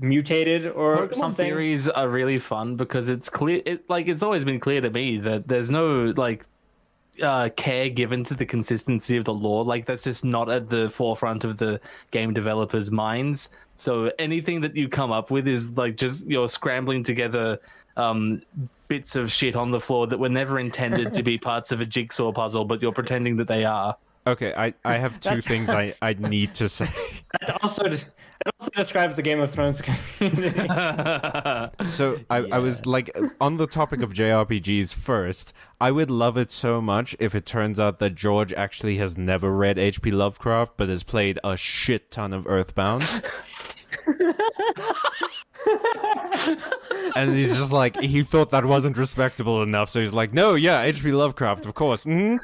mutated or Pokemon something. theories are really fun because it's clear. It's always been clear to me that there's no care given to the consistency of the lore. Like that's just not at the forefront of the game developers' minds. So anything that you come up with is like just you're scrambling together bits of shit on the floor that were never intended to be parts of a jigsaw puzzle, but you're pretending that they are. Okay, I have two things I need to say. That also describes the Game of Thrones community. So I was like, on the topic of JRPGs first, I would love it so much if it turns out that George actually has never read H.P. Lovecraft, but has played a shit ton of Earthbound. And he's just like, he thought that wasn't respectable enough, so he's like, no, yeah, H.P. Lovecraft, of course. Mm-hmm.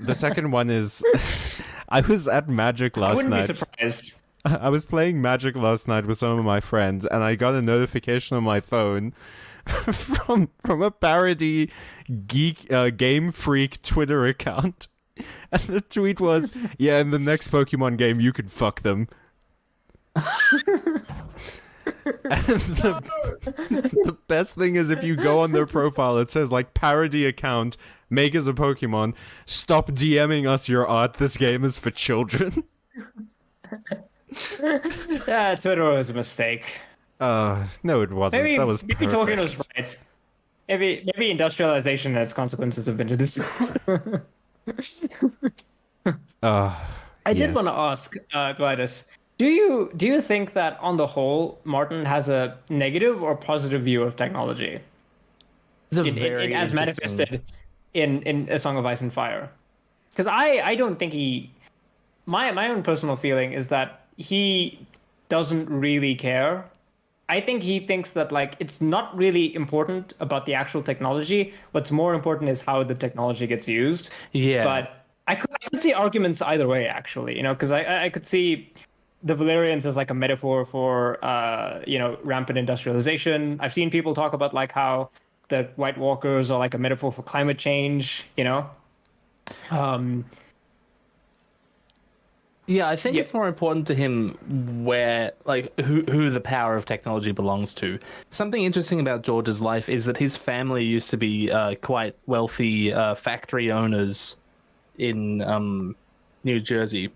The second one is, I was at Magic last night. I wouldn't be surprised. I was playing Magic last night with some of my friends, and I got a notification on my phone from a parody Game Freak Twitter account, and the tweet was, "Yeah, in the next Pokemon game, you can fuck them." And the best thing is if you go on their profile, it says like parody account, make us a Pokemon, stop DMing us your art, this game is for children. Yeah, Twitter was a mistake. No, it wasn't. Maybe That was maybe perfect. Tolkien was right. Maybe industrialization and its consequences have been discussed. I did want to ask, Glidus, do you think that on the whole, Martin has a negative or positive view of technology? It's a very As manifested in A Song of Ice and Fire? Because I don't think my own personal feeling is that he doesn't really care. I think he thinks that like it's not really important about the actual technology. What's more important is how the technology gets used. Yeah. But I could see arguments either way, actually, because I could see the Valerians as like a metaphor for rampant industrialization. I've seen people talk about like how the White Walkers are like a metaphor for climate change. Yeah, I think it's more important to him where, like, who the power of technology belongs to. Something interesting about George's life is that his family used to be quite wealthy factory owners in New Jersey.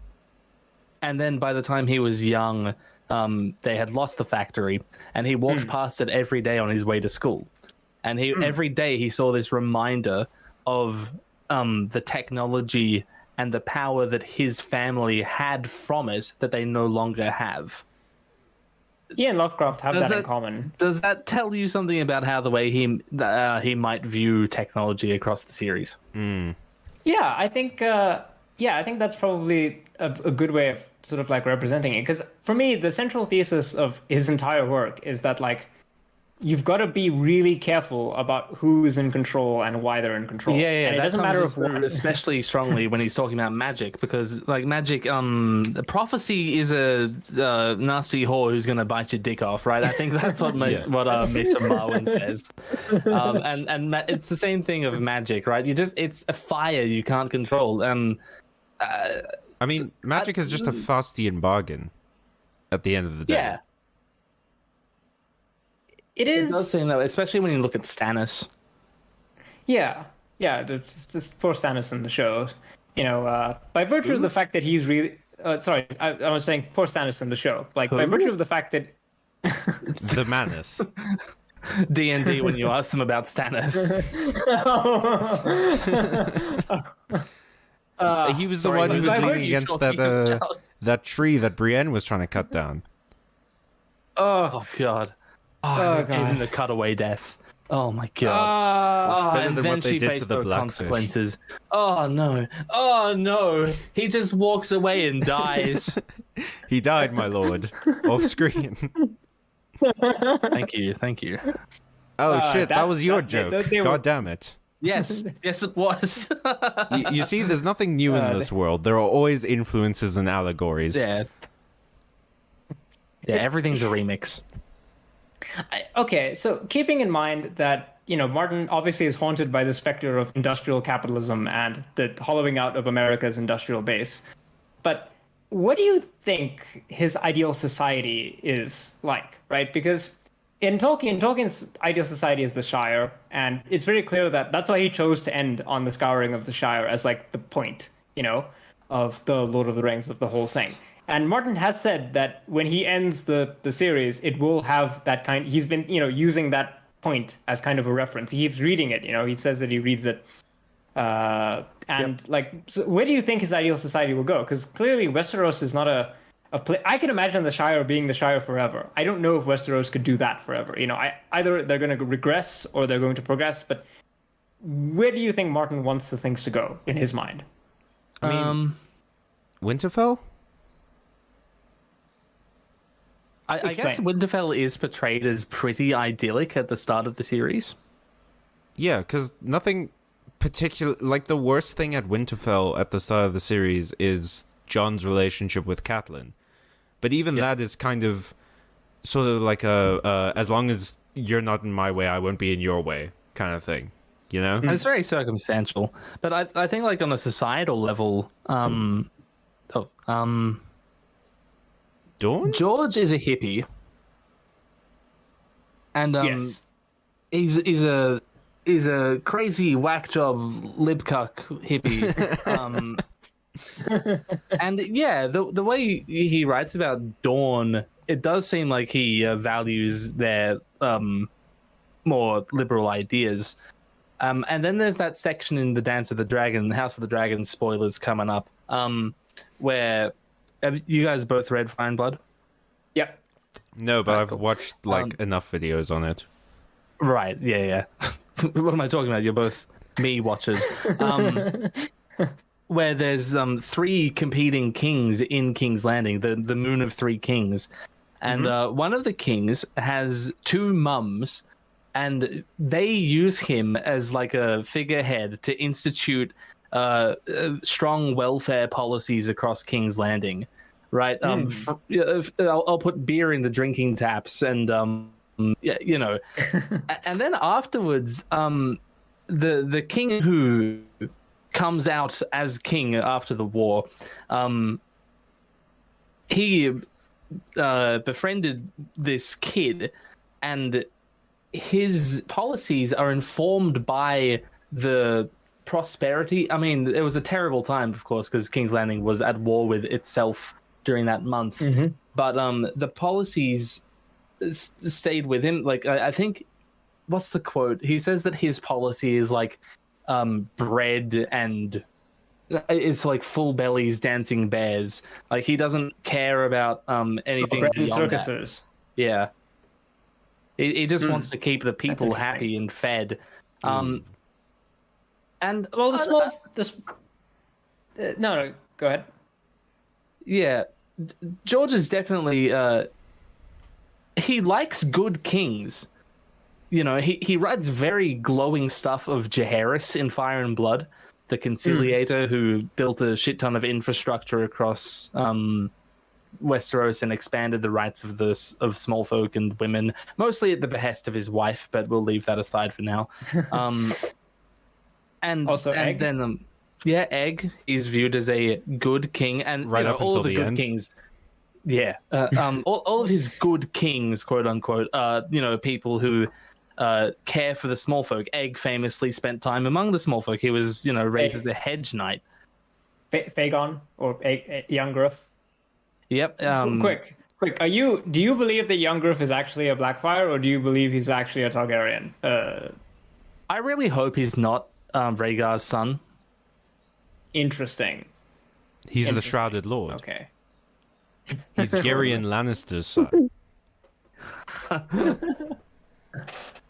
And then by the time he was young, they had lost the factory, and he walked past it every day on his way to school. And every day he saw this reminder of the technology and the power that his family had from it that they no longer have. He and Lovecraft have that in common. Does that tell you something about how the way he might view technology across the series? Yeah, I think that's probably a good way of sort of like representing it. Because for me, the central thesis of his entire work is that like you've got to be really careful about who's in control and why they're in control. Yeah, and it doesn't matter if especially strongly when he's talking about magic, because like magic, prophecy is a nasty whore who's gonna bite your dick off, right? I think that's what Mr. Marwin says. And it's the same thing of magic, right? It's a fire you can't control. I mean, magic is just a Faustian bargain at the end of the day. Yeah. It does seem that way, especially when you look at Stannis. Yeah, this poor Stannis in the show. By virtue of the fact that he's really... I was saying poor Stannis in the show. Like, by virtue of the fact that... The Manus. D&D when you ask them about Stannis. He was the one who was leaning against that tree that Brienne was trying to cut down. Oh God. God. Even the cutaway death. Oh my God. It's better and than then what they she did faced to the those Blackfish. consequences. Oh no. He just walks away and dies. He died, my lord, off screen. Thank you. Oh shit, that was your joke. God damn it. Yes, it was. You see, there's nothing new in this world. There are always influences and allegories. Yeah, everything's a remix. Okay, so keeping in mind that, Martin obviously is haunted by the specter of industrial capitalism and the hollowing out of America's industrial base. But what do you think his ideal society is like, right? Because in Tolkien's ideal society is the Shire, and it's very clear that that's why he chose to end on the Scouring of the Shire as like the point, of the Lord of the Rings, of the whole thing. And Martin has said that when he ends the series, it will have that kind. He's been, using that point as kind of a reference. He keeps reading it. He says that he reads it. So where do you think his ideal society will go? Because clearly Westeros is not a place. I can imagine the Shire being the Shire forever. I don't know if Westeros could do that forever. Either they're going to regress or they're going to progress. But where do you think Martin wants the things to go in his mind? I mean, Winterfell? I guess Winterfell is portrayed as pretty idyllic at the start of the series. Yeah, because nothing particular, like the worst thing at Winterfell at the start of the series is Jon's relationship with Catelyn. But even that is kind of sort of like as long as you're not in my way, I won't be in your way kind of thing, It's very circumstantial. But I think like on a societal level, Dawn? George is a hippie. And yes. he's a crazy whack job libcuck hippie. And yeah, the way he writes about Dawn, it does seem like he values their more liberal ideas. And then there's that section in the Dance of the Dragon, House of the Dragon spoilers coming up, where have you guys both read Fire and Blood? Yep. No, but I've watched enough videos on it. Right, yeah. What am I talking about? You're both me watchers. Where there's 3 competing kings in King's Landing, the Moon of 3 Kings. And one of the kings has 2 mums, and they use him as like a figurehead to institute strong welfare policies across King's Landing, right? I'll put beer in the drinking taps, and and then afterwards, the king who comes out as king after the war, he befriended this kid, and his policies are informed by the prosperity. I mean, it was a terrible time, of course, because King's Landing was at war with itself during that month. But the policies stayed with him. Like, I think, what's the quote? He says that his policy is like bread, and it's like full bellies dancing bears. Like, he doesn't care about anything bread and beyond circuses. that. Yeah. He just wants to keep the people happy and fed. And well, no, go ahead. Yeah, George is definitely he likes good kings. He writes very glowing stuff of Jaehaerys in Fire and Blood, the conciliator who built a shit ton of infrastructure across Westeros and expanded the rights of small folk and women, mostly at the behest of his wife, but we'll leave that aside for now. And also, and Egg. Then Egg is viewed as a good king, and Right up all until of the the good end. kings. Yeah, all of his good kings, quote unquote, people who care for the small folk. Egg famously spent time among the small folk. He was, raised as a hedge knight. Fagon or Young Griff. Yep. Quick. Do you believe that Young Griff is actually a Blackfire, or do you believe he's actually a Targaryen? I really hope he's not Rhaegar's son. Interesting. He's the Shrouded Lord. Okay. He's Tyrion Lannister's son.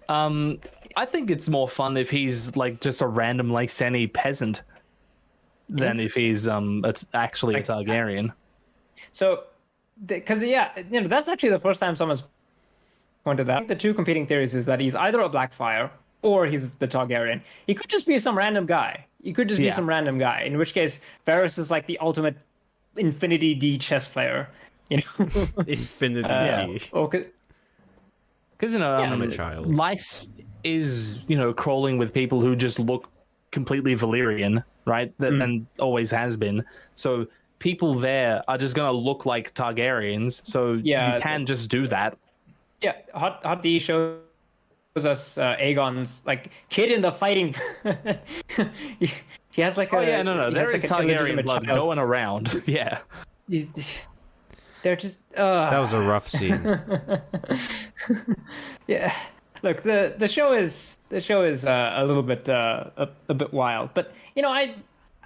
I think it's more fun if he's like just a random Lyseni peasant than if he's actually a Targaryen. So, because that's actually the first time someone's pointed that. The 2 competing theories is that he's either a Blackfire or he's the Targaryen. He could just be some random guy. In which case, Varys is like the ultimate Infinity D chess player. Infinity D. Because I'm a child. Lyse is crawling with people who just look completely Valyrian, right? And always has been. So people there are just gonna look like Targaryens, so you can just do that. Yeah, Hot D shows us Aegon's like kid in the fighting. he has like there is Targaryen blood going around. Yeah, they're just. That was a rough scene. Yeah, look, the show is a little bit a bit wild, but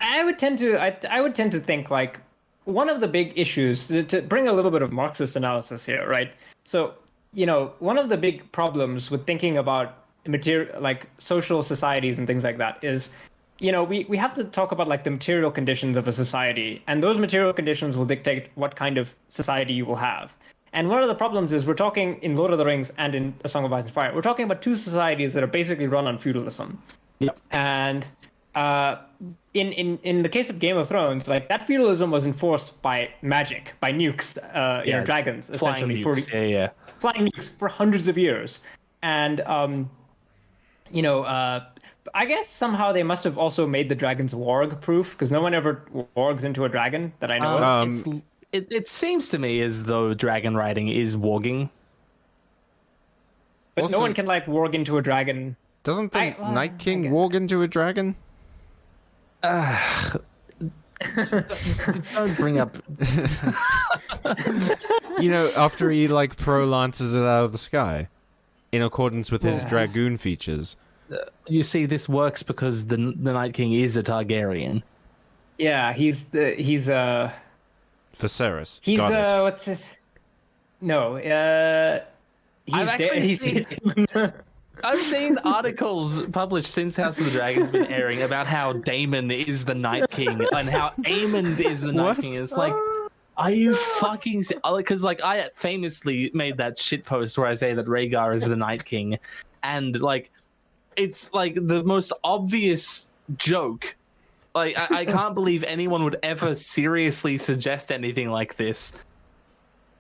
I would tend to think like one of the big issues to bring a little bit of Marxist analysis here, right? So one of the big problems with thinking about material like social societies and things like that is we have to talk about like the material conditions of a society, and those material conditions will dictate what kind of society you will have. And one of the problems is we're talking in Lord of the Rings and in A Song of Ice and Fire, we're talking about two societies that are basically run on feudalism. Yep. And in the case of Game of Thrones, like that feudalism was enforced by magic, by nukes, dragons, flying essentially, nukes. Flying nukes for hundreds of years. And I guess somehow they must have also made the dragons warg proof, because no one ever wargs into a dragon that I know of. It seems to me as though dragon riding is warging. But no one can like warg into a dragon. Doesn't the Night King warg into a dragon? Don't bring up. After he like pro-lances it out of the sky, in accordance with his dragoon features. You see, this works because the Night King is a Targaryen. Yeah, he's Viserys. He's Got it. What's his? No, I've seen articles published since House of the Dragon's been airing about how Daemon is the Night King and how Aemond is the Night King. It's like, are you fucking? Because like I famously made that shit post where I say that Rhaegar is the Night King, and like it's like the most obvious joke. Like I can't believe anyone would ever seriously suggest anything like this.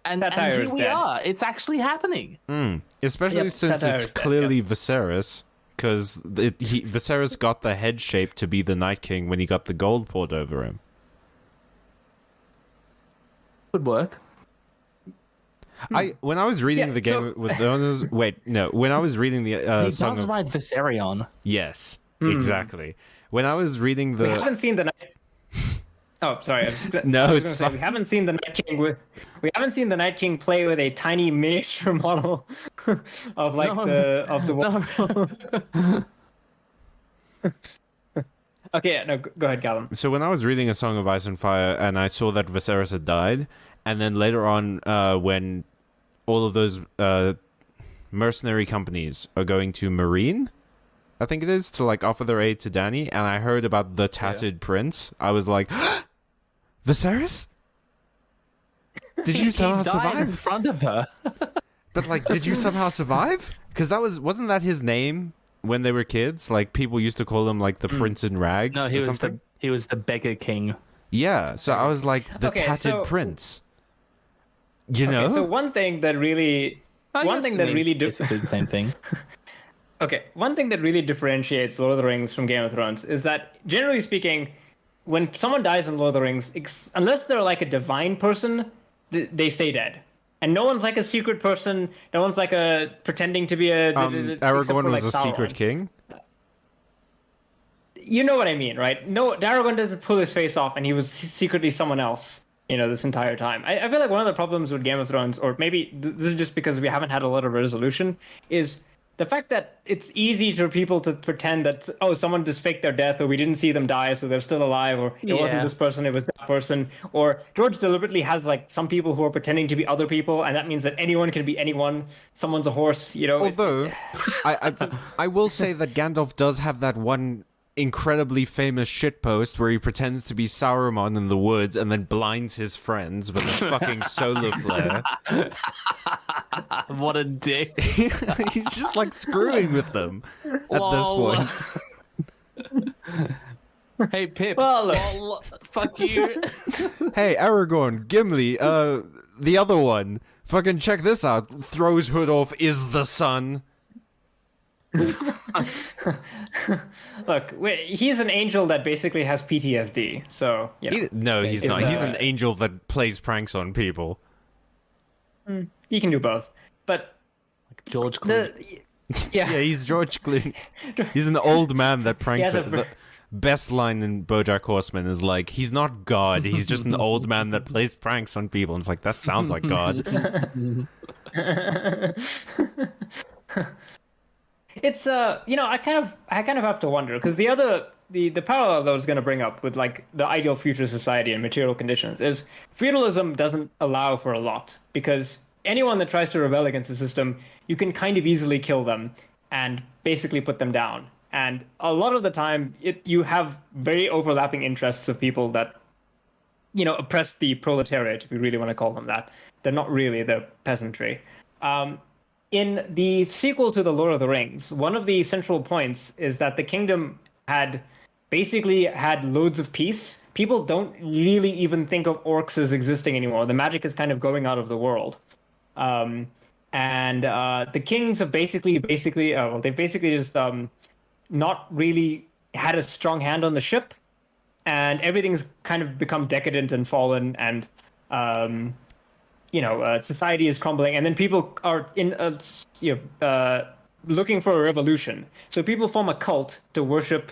And here we are. It's actually happening. Especially since it's clearly Viserys, because Viserys got the head shape to be the Night King when he got the gold poured over him. Would work. When I was reading the Game with the when I was reading the he does ride Viserion. Yes, exactly. When I was reading we haven't seen the Night. Oh, sorry. It's fine. We haven't seen the Night King we haven't seen the Night King play with a tiny miniature model of like the. Okay, go ahead, Callum. So when I was reading A Song of Ice and Fire, and I saw that Viserys had died, and then later on, when all of those mercenary companies are going to Meereen, I think it is, to like offer their aid to Dany, and I heard about the Tattered Prince, I was like, Viserys? Did you somehow survive? In front of her. But like, did you somehow survive? Because wasn't that his name when they were kids? Like, people used to call him like the Prince in Rags. No, he was the Beggar King. Yeah, so I was like, the Tattered Prince. So one thing that really, it's the same thing. Okay, one thing that really differentiates Lord of the Rings from Game of Thrones is that, generally speaking, when someone dies in Lord of the Rings, unless they're like a divine person, they stay dead. And no one's like a secret person. No one's like pretending to be a. Aragorn was a secret king. You know what I mean, right? No, Aragorn doesn't pull his face off, and he was secretly someone else. This entire time. I feel like one of the problems with Game of Thrones, or maybe this is just because we haven't had a lot of resolution, is the fact that it's easy for people to pretend that, someone just faked their death, or we didn't see them die, so they're still alive, or it wasn't this person, it was that person, or George deliberately has like some people who are pretending to be other people, and that means that anyone can be anyone. Someone's a horse, Although, I will say that Gandalf does have that one incredibly famous shitpost where he pretends to be Sauron in the woods and then blinds his friends with a fucking solar flare. What a dick. He's just like screwing with them at this point. Hey, Pip. Well, fuck you. Hey, Aragorn, Gimli, the other one. Fucking check this out. Throws hood off, is the sun. Look, he's an angel that basically has PTSD. So yeah, No, he's not. He's an angel that plays pranks on people. he can do both. But George Clooney. yeah, He's George Clooney. He's an old man that pranks. Yeah, The best line in BoJack Horseman is like, "He's not God. He's just an old man that plays pranks on people." And it's like, that sounds like God. It's I kind of have to wonder, because the parallel that I was going to bring up with like the ideal future society and material conditions is feudalism doesn't allow for a lot, because anyone that tries to rebel against the system, you can kind of easily kill them and basically put them down. And a lot of the time, you have very overlapping interests of people that, oppress the proletariat, if you really want to call them that. They're not really the peasantry. In the sequel to The Lord of the Rings, one of the central points is that the kingdom had basically had loads of peace. People don't really even think of orcs as existing anymore. The magic is kind of going out of the world. The kings have basically just not really had a strong hand on the ship, and everything's kind of become decadent and fallen, and society is crumbling, and then people are looking for a revolution. So people form a cult to worship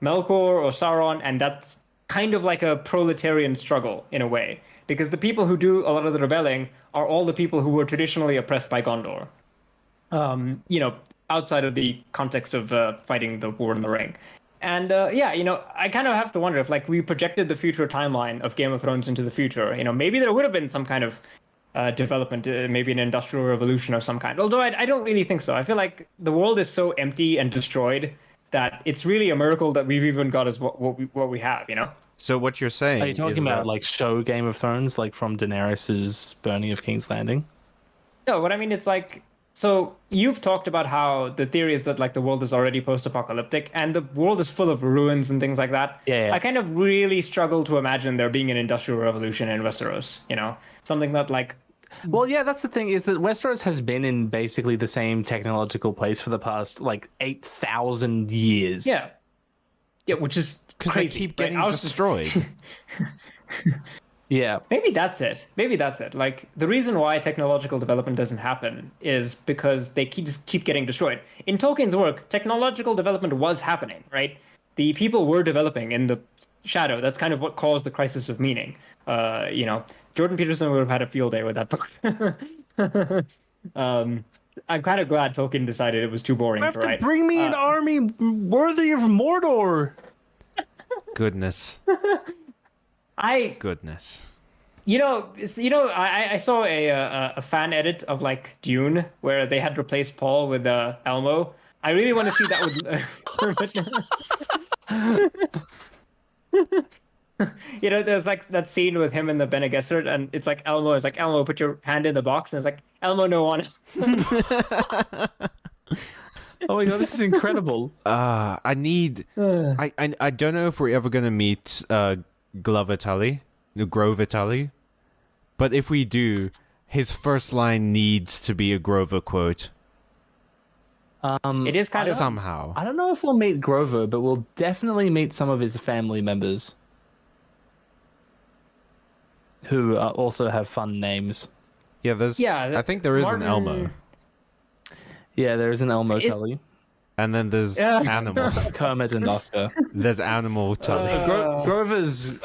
Melkor or Sauron, and that's kind of like a proletarian struggle in a way, because the people who do a lot of the rebelling are all the people who were traditionally oppressed by Gondor. Outside of the context of fighting the War in the Ring. And I kind of have to wonder if like we projected the future timeline of Game of Thrones into the future, maybe there would have been some kind of development, maybe an industrial revolution of some kind. Although I don't really think so. I feel like the world is so empty and destroyed that it's really a miracle that we've even got as what we have, So what you're saying? Are you talking about like show Game of Thrones, like from Daenerys's burning of King's Landing? No, what I mean is like, so you've talked about how the theory is that like the world is already post-apocalyptic and the world is full of ruins and things like that. Yeah. I kind of really struggle to imagine there being an industrial revolution in Westeros, something that like... Well, yeah, that's the thing, is that Westeros has been in basically the same technological place for the past like 8,000 years. Yeah, which is because crazy. They keep getting right? destroyed. Yeah. Maybe that's it. Like, the reason why technological development doesn't happen is because they just keep getting destroyed. In Tolkien's work, technological development was happening, right? The people were developing in the shadow. That's kind of what caused the crisis of meaning. Jordan Peterson would have had a field day with that book. I'm kind of glad Tolkien decided it was too boring to write. Bring me an army worthy of Mordor. Goodness. Goodness. I saw a fan edit of like Dune where they had replaced Paul with Elmo. I really want to see that with there's like that scene with him and the Bene Gesserit, and it's like Elmo is like, Elmo, put your hand in the box, and it's like, Elmo, no one. Oh my god, this is incredible. I don't know if we're ever gonna meet Grover Tully, but if we do, his first line needs to be a Grover quote. It is kind of somehow. I don't know if we'll meet Grover, but we'll definitely meet some of his family members who also have fun names. Yeah, I think there is Martin... an Elmo. Yeah, there is an Elmo Tully. And then there's Animal. Kermit and Oscar. There's Animal Tully. So Grover's,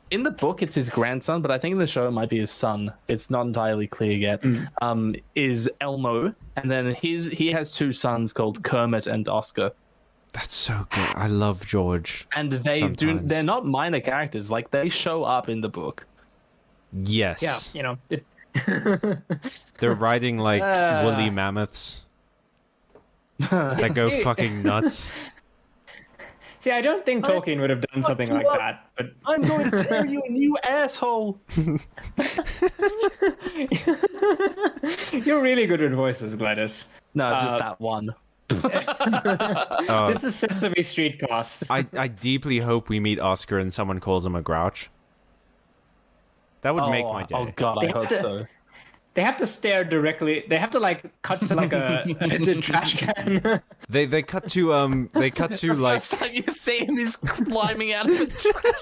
in the book, it's his grandson, but I think in the show it might be his son. It's not entirely clear yet. Is Elmo, and then he has two sons called Kermit and Oscar. That's so good. I love George. And they're not minor characters. Like, they show up in the book. Yes. Yeah, They're riding like woolly mammoths that go fucking nuts. See, I don't think Tolkien would have done something like that. But I'm going to tear you, you asshole. You're really good with voices, Glidus. No, just that one. This is the Sesame Street cast. I deeply hope we meet Oscar and someone calls him a grouch. That would make my day. Oh god, I hope so. they have to stare directly. They have to like cut to like a trash can. They cut to like First time you see him, he's climbing out of the trash.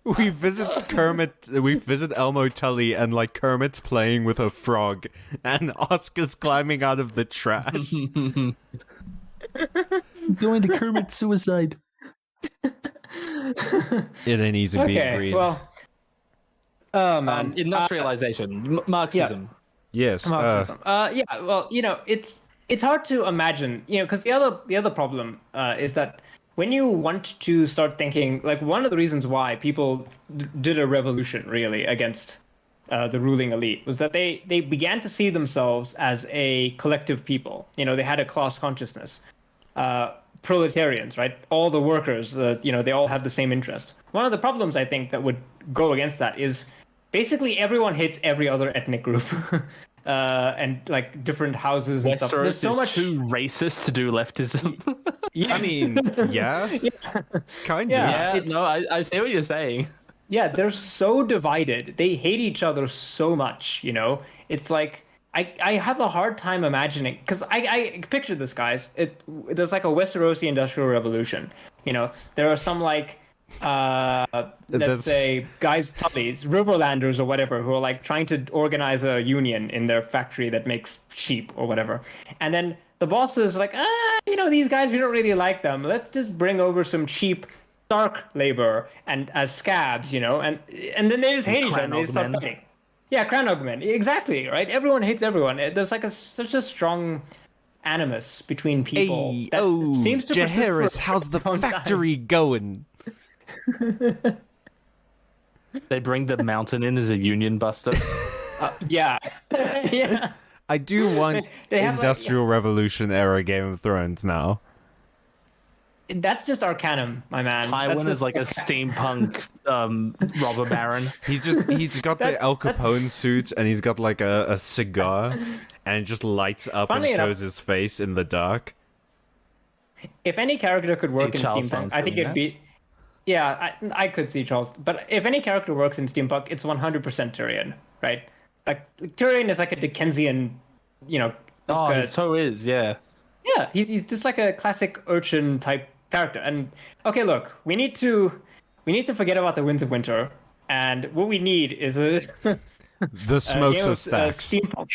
we visit Elmo Tully, and like Kermit's playing with a frog, and Oscar's climbing out of the trash. Going to Kermit's suicide. It ain't easy being green. Well, oh man, Industrialization, Marxism. Yes. Marxism. Yeah. Well, it's hard to imagine, because the other problem is that when you want to start thinking, like one of the reasons why people did a revolution really against the ruling elite was that they began to see themselves as a collective people. They had a class consciousness. Proletarians, right? All the workers, they all have the same interest. One of the problems I think that would go against that is basically everyone hates every other ethnic group, and like different houses and stuff. There's so much too racist to do leftism. Yes. I mean, yeah, kind of. Yeah, no, I see what you're saying. Yeah, they're so divided. They hate each other so much. It's like. I have a hard time imagining, because I picture this, guys. There's like a Westerosi industrial revolution. There are some like let's say guys, Tullys, Riverlanders or whatever, who are like trying to organize a union in their factory that makes sheep or whatever. And then the boss is like, these guys, we don't really like them. Let's just bring over some cheap Stark labor and as scabs, and then they just hate each other and they start fighting. Yeah, crown augment. Exactly, right? Everyone hates everyone. There's like such a strong animus between people. Hey, that seems to Jaharis, how's the factory going? They bring the mountain in as a union buster. Yeah. Yeah. I do want Industrial Revolution era Game of Thrones now. That's just Arcanum, my man. Tywin is like a steampunk robber baron. He's got the Al Capone suit, and he's got like a cigar, and it just lights up and shows his face in the dark. If any character could work in steampunk, I think it'd be. Yeah, I could see Charles, but if any character works in steampunk, it's 100% Tyrion, right? Like Tyrion is like a Dickensian, Oh, so is, yeah. Yeah, he's just like a classic urchin type character. And okay, look, we need to forget about the Winds of Winter, and what we need is the smokes of stacks. Steampunk.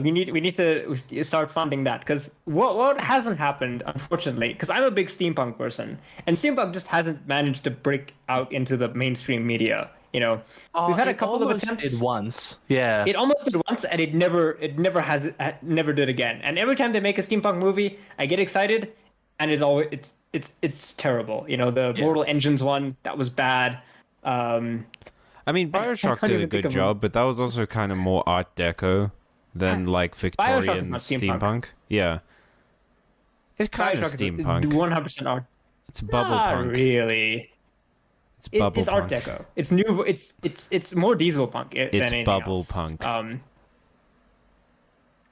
We need to start funding that, because what hasn't happened, unfortunately, because I'm a big steampunk person, and steampunk just hasn't managed to break out into the mainstream media. We've had a couple of attempts. It once, yeah. It almost did once, and it never did again. And every time they make a steampunk movie, I get excited, and it's terrible. The Mortal Engines one, that was bad. I mean, BioShock did a good job, but that was also kind of more Art Deco than like Victorian steampunk. Yeah, it's kind of steampunk. 100% art. It's bubble Not punk. Really. It's Art Deco. It's new. It's more diesel punk than anything bubble else. punk.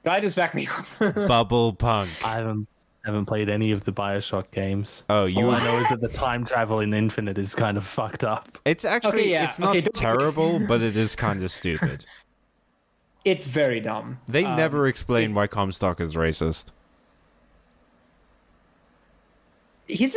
Glidus, back me up. Bubble punk. I haven't played any of the BioShock games. Oh, all I know is that the time travel in Infinite is kind of fucked up. It's actually it's not terrible, but it is kind of stupid. It's very dumb. They never explain why Comstock is racist. He's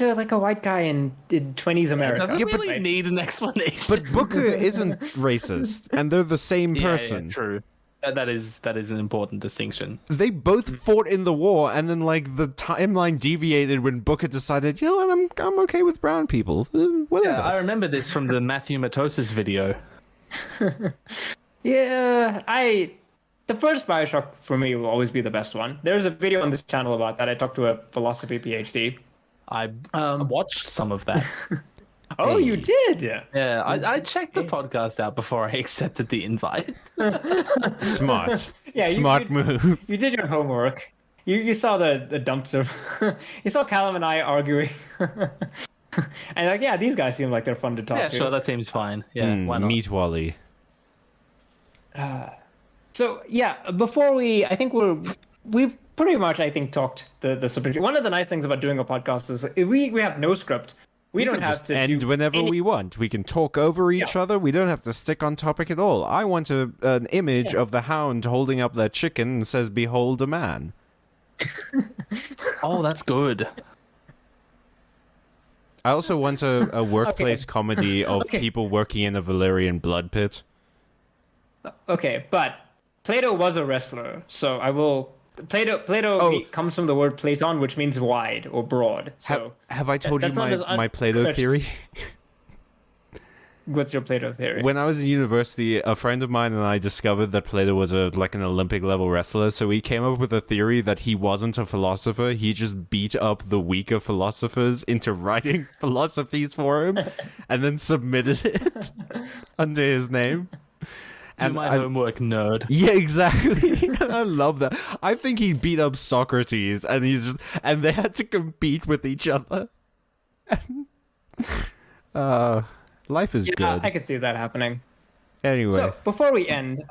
like a white guy in 20s America. Doesn't really need an explanation. But Booker isn't racist, and they're the same person. Yeah, true. That is an important distinction. They both fought in the war, and then like the timeline deviated when Booker decided, what, I'm okay with brown people. Whatever. Yeah, I remember this from the Matthew Matosis video. Yeah, the first BioShock for me will always be the best one. There's a video on this channel about that. I talked to a philosophy PhD. I watched some of that. Oh, you did? Yeah, I checked the podcast out before I accepted the invite. Smart. Yeah, Smart move. You did your homework. You saw the dumpster. You saw Callum and I arguing. And like, yeah, these guys seem like they're fun to talk to. Yeah, sure, that seems fine. Yeah, why not? Meet Wally. So yeah, before we've pretty much, I think, talked the subject. One of the nice things about doing a podcast is we have no script. We don't can have just to end do whenever any- we want. We can talk over each other. We don't have to stick on topic at all. I want an image of the hound holding up their chicken and says, "Behold a man." Oh, that's good. I also want a workplace comedy of Okay. people working in a Valyrian blood pit. Okay, but Plato was a wrestler, so I will. Plato Oh. comes from the word Platon, which means wide or broad. So Have I told you that's not as my Plato untouched. theory? What's your Plato theory? When I was in university, a friend of mine and I discovered that Plato was an Olympic level wrestler, so we came up with a theory that he wasn't a philosopher, he just beat up the weaker philosophers into writing philosophies for him, and then submitted it under his name. Do my homework, nerd. Yeah, exactly. I love that. I think he beat up Socrates, and they had to compete with each other. Life is good. I could see that happening. Anyway, So before we end,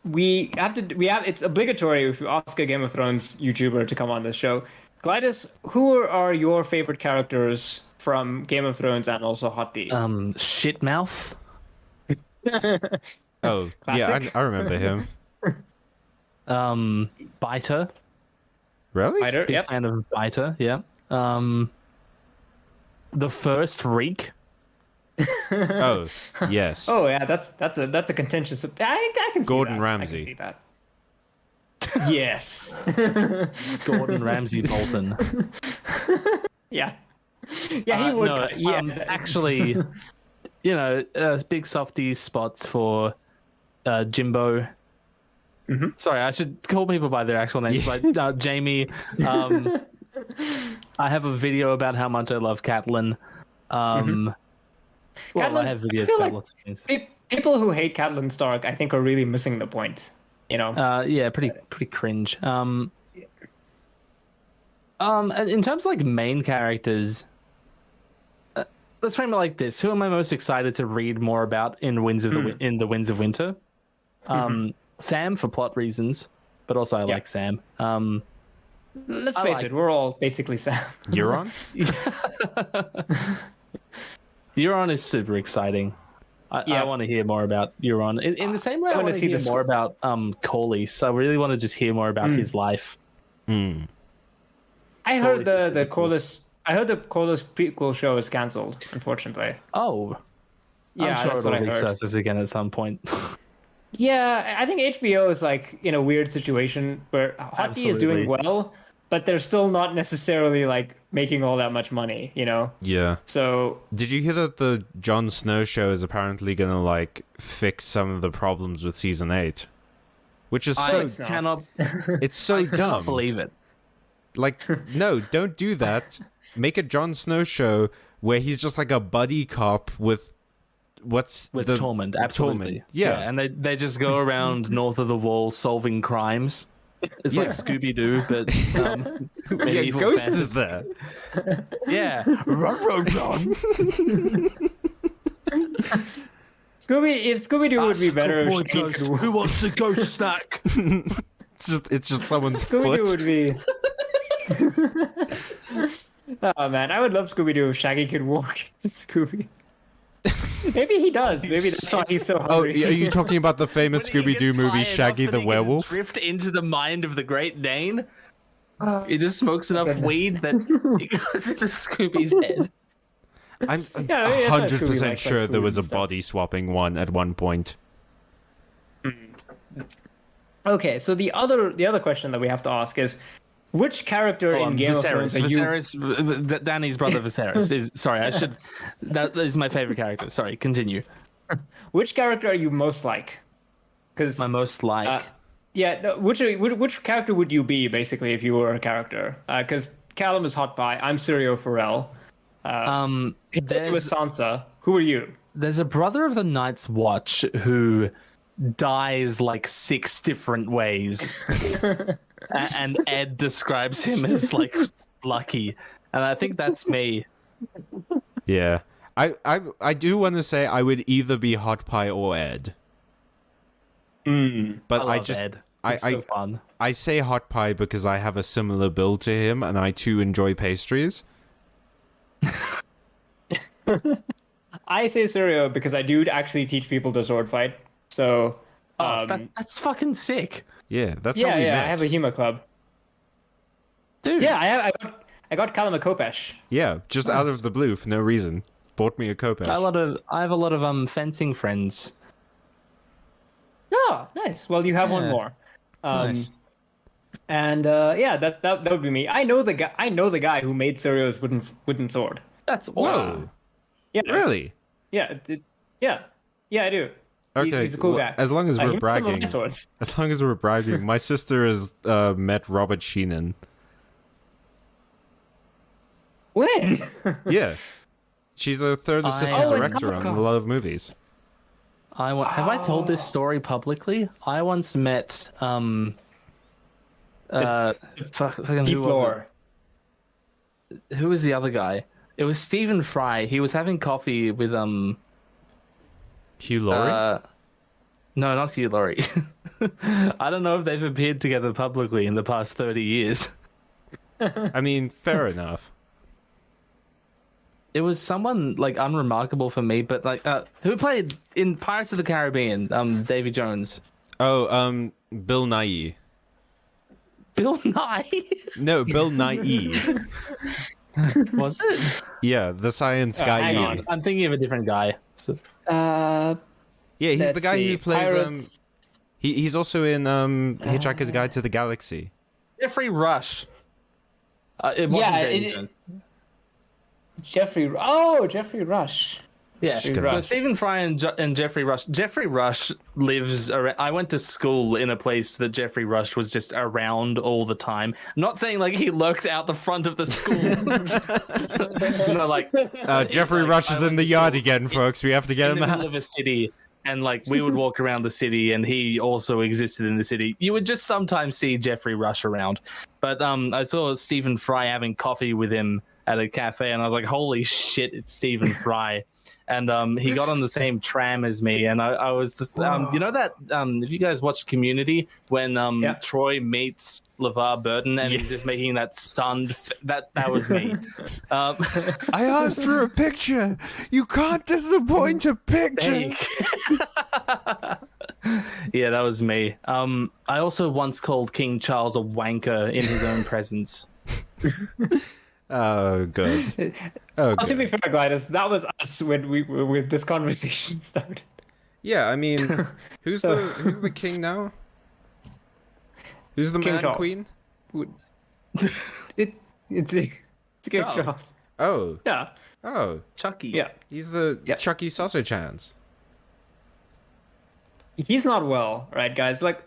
it's obligatory if you ask a Game of Thrones YouTuber to come on this show. Glidus, who are your favorite characters from Game of Thrones and also Hot D? Shitmouth. oh yeah, Classic. I remember him. Biter. Really? Fighter, Big yep. fan of Biter. Yeah. The first Reek. Oh, yes. Oh yeah, that's a contentious. I can see Gordon that. Ramsay. I can see that. Yes. Gordon Ramsay Bolton. Yeah. Yeah, he would. No, actually, big softy spots for Jimbo. Mm-hmm. Sorry, I should call people by their actual names. Like Jamie. I have a video about how much I love Catelyn. Well, Catelyn, I have videos feel about like lots of things. People who hate Catelyn Stark, I think, are really missing the point. Yeah, pretty cringe. In terms of like main characters, let's frame it like this: who am I most excited to read more about in the Winds of Winter? Sam for plot reasons, but also I like Sam. Let's face it, we're all basically Sam. Euron? Euron is super exciting. I want to hear more about Euron. In the same way, I want to hear more about Corlys. I really want to just hear more about his life. Mm. I heard the Corlys. I heard the Corlys prequel show is cancelled. Unfortunately. Oh, yeah, I'm sure that's it'll what I heard. resurface again at some point. Yeah, I think HBO is like in a weird situation where Hot D is doing well, but they're still not necessarily like making all that much money, Yeah. So Did you hear that the Jon Snow show is apparently gonna like fix some of the problems with season 8? Which is I so cannot it's so dumb. believe it. Like, no, don't do that. Make a Jon Snow show where he's just like a buddy cop with Tormund, absolutely. Tormund. Yeah. And they just go around north of the wall solving crimes. It's like Scooby Doo, but Yeah, medieval Ghost fantasy. is there. Yeah, run. Scooby Doo would be better if Shaggy Ghost. could Who wants a ghost snack? It's just someone's Scooby Doo foot. would be. Oh man, I would love Scooby Doo if Shaggy could walk to Scooby. Maybe he does. Maybe that's why he's so Oh, are hungry. you talking about the famous Scooby Doo movie Shaggy the Werewolf? Drift into the mind of the Great Dane. He just smokes enough weed that it goes into Scooby's head. I'm Yeah, maybe that's why 100% Scooby likes, sure like, there food was a and stuff. body swapping one at one point. Okay, so the other question that we have to ask is, which character in Game of Thrones are you? Viserys, Danny's brother Viserys is. Sorry, I should. That is my favorite character. Sorry, continue. Which character are you most like? Because My most like. which character would you be basically if you were a character? Because Callum is Hot Pie. I'm Syrio Pharrell. With There's Sansa. Who are you? there's a brother of the Night's Watch who dies like 6 different ways, and Ed describes him as like lucky, and I think that's me. Yeah. I do want to say I would either be Hot Pie or Ed. But I I love just Ed. It's so fun. I say Hot Pie because I have a similar build to him and I too enjoy pastries. I say Suryo because I do actually teach people to sword fight. So, that's fucking sick, Yeah, that's how we met. I have a HEMA club. dude. Yeah, I got Callum a Kopesh. Yeah, just out of the blue for no reason. Bought me a Kopesh. I have a lot of fencing friends. Oh, nice. Well, you have one Yeah. more. Nice. And that would be me. I know the guy. I know the guy who made Suryo's wooden sword. That's Whoa, awesome. Yeah, really? Yeah, yeah, I do. Okay, He's a cool well, guy. as long as He we're made some of my bragging. swords. As long as we're bragging, my sister has met Robert Sheenan. When? Yeah, she's a third assistant Oh, director on a lot of movies. Have I told this story publicly? I once met fucking Deep who was lore. it? Who was the other guy? It was Stephen Fry. He was having coffee with Hugh Laurie? no, not Hugh Laurie. I don't know if they've appeared together publicly in the past 30 years. I mean, fair enough. It was someone like unremarkable for me, but like who played in Pirates of the Caribbean? Davy Jones. Oh, Bill Nye. Bill Nye. No, Bill Nye. Was it? Yeah, the science guy. hang on. I'm thinking of a different guy. So, Yeah, he's the Let's guy see, who plays Pirates. he's also in Hitchhiker's Guide to the Galaxy. Jeffrey Rush. It wasn't Yeah, Davy Jones. Jeffrey Rush. Yeah, Jeffrey so Rush. Stephen Fry and Jeffrey Rush. Jeffrey Rush lives around. I went to school in a place that Jeffrey Rush was just around all the time. I'm not saying like he lurked out the front of the school. Like Jeffrey like, Rush I is went in the to yard school again, folks. We have to get in him the middle out. of a city, and like we would walk around the city, and he also existed in the city. You would just sometimes see Jeffrey Rush around, but I saw Stephen Fry having coffee with him at a cafe, and I was like, "Holy shit, it's Stephen Fry!" And he got on the same tram as me, and I was just, you know that if you guys watched Community when Troy meets LeVar Burton and he's just making that stunned, that was me. I asked for a picture. You can't disappoint a picture. Yeah, that was me. I also once called King Charles a wanker in his own presence. Oh, good. Oh, To be good. fair, Glidus, that was us when this conversation started. Yeah, I mean, who's the king now? Who's the King man Charles. queen? It's King Charles. Charles. Oh, Yeah, oh, Chucky. yeah. he's the Yeah. Chucky Sausage Hands. He's not well, right, guys? Like,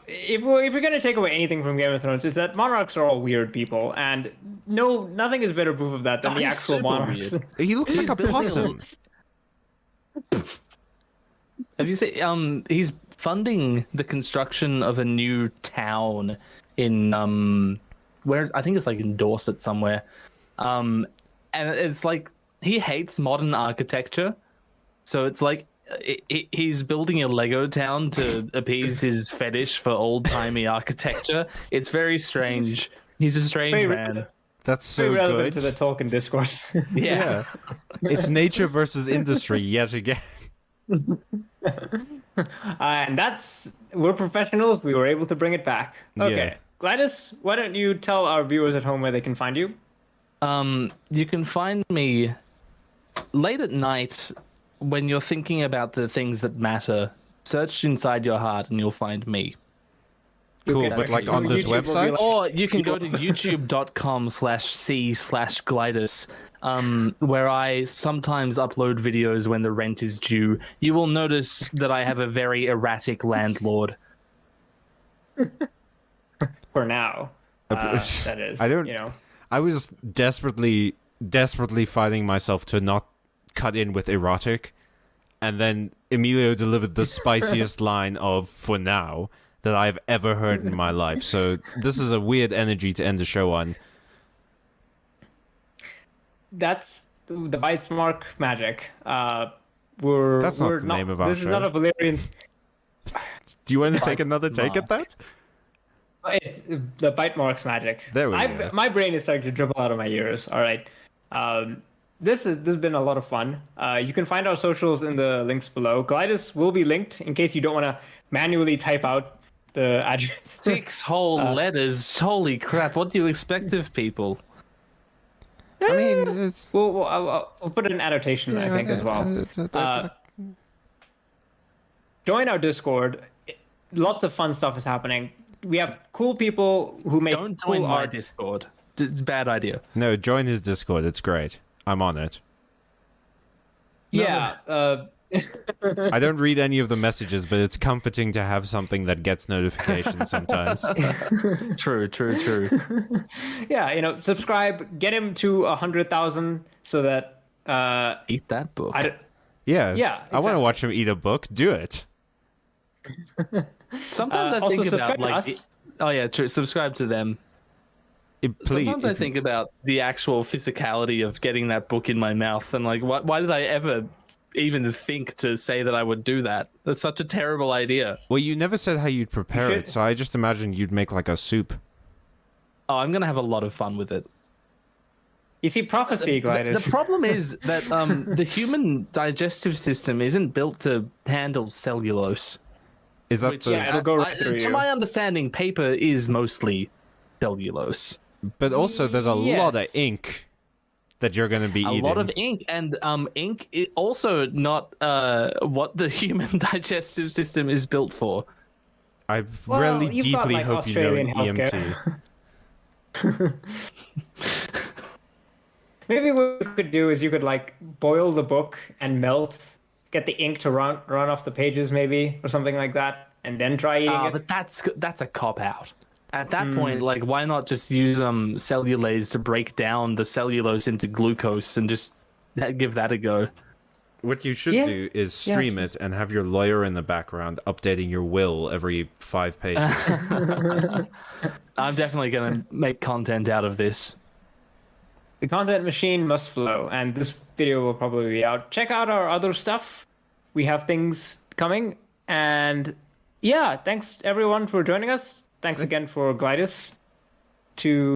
if we're gonna take away anything from Game of Thrones, is that monarchs are all weird people, and nothing is better proof of that than the he's actual super monarchs. weird. He looks He's like a building a possum. Have you seen? He's funding the construction of a new town in where I think it's like in Dorset somewhere, and it's like he hates modern architecture, so it's like he's building a Lego town to appease his fetish for old timey architecture. It's very strange. He's a strange Very man. That's so Very relevant good. to the Tolkien discourse. Yeah. It's nature versus industry yet again. And we're professionals. We were able to bring it back. Okay, Yeah. Glidus, why don't you tell our viewers at home where they can find you? You can find me late at night when you're thinking about the things that matter. Search inside your heart and you'll find me. Cool, Okay, but like actually, on this YouTube will be website? like- Or you can go to youtube.com/c/glidus, where I sometimes upload videos when the rent is due. You will notice that I have a very erratic landlord. For now, that is. I don't- You know. I was desperately fighting myself to not cut in with erotic, and then Emilio delivered the spiciest line of "for now" that I've ever heard in my life. So this is a weird energy to end the show on. That's the bites mark magic. That's not We're the name of our This show. is not a Valerian. Do you want to take another take at that? It's the bite marks magic. There we go. My brain is starting to dribble out of my ears. All right. this has been a lot of fun. You can find our socials in the links below. Glidus will be linked in case you don't want to manually type out the address. 6 whole letters. Holy crap! What do you expect of people? I mean, it's We'll put an annotation, I think, as well. Join our Discord. Lots of fun stuff is happening. We have cool people who make Don't cool join my art. Discord. It's a bad idea. no, join his Discord. It's great. I'm on it. Yeah. I don't read any of the messages, but it's comforting to have something that gets notifications sometimes. True. Yeah, subscribe, get him to 100,000 so that Eat that book. Yeah. Yeah, I want to watch him eat a book. Do it. Sometimes I also think about subscribe to us. oh yeah, true. Subscribe to them. Please. Sometimes I think about the actual physicality of getting that book in my mouth, and like, why did I ever even think to say that I would do that? That's such a terrible idea. Well, you never said how you'd prepare You it, should- so I just imagined you'd make like a soup. Oh, I'm gonna have a lot of fun with it. You see, prophecy, Glidus. The problem is that the human digestive system isn't built to handle cellulose. Is that Which, the? Yeah, it'll go right through to you. my understanding, paper is mostly cellulose. But also, there's a lot of Yes. ink that you're going to be A eating. lot of ink, and ink is also not what the human digestive system is built for. I Well, really you've got, deeply like, hope you know Australian EMT. Maybe what you could do is you could like boil the book and melt, get the ink to run off the pages, maybe, or something like that, and then try eating it. But that's a cop out. At that point, like, why not just use cellulase to break down the cellulose into glucose and just give that a go? What you should Yeah. do is stream it and have your lawyer in the background updating your will every 5 pages. I'm definitely gonna make content out of this. The content machine must flow, and this video will probably be out. Check out our other stuff. We have things coming, and yeah, thanks everyone for joining us. Thanks again for Glidus to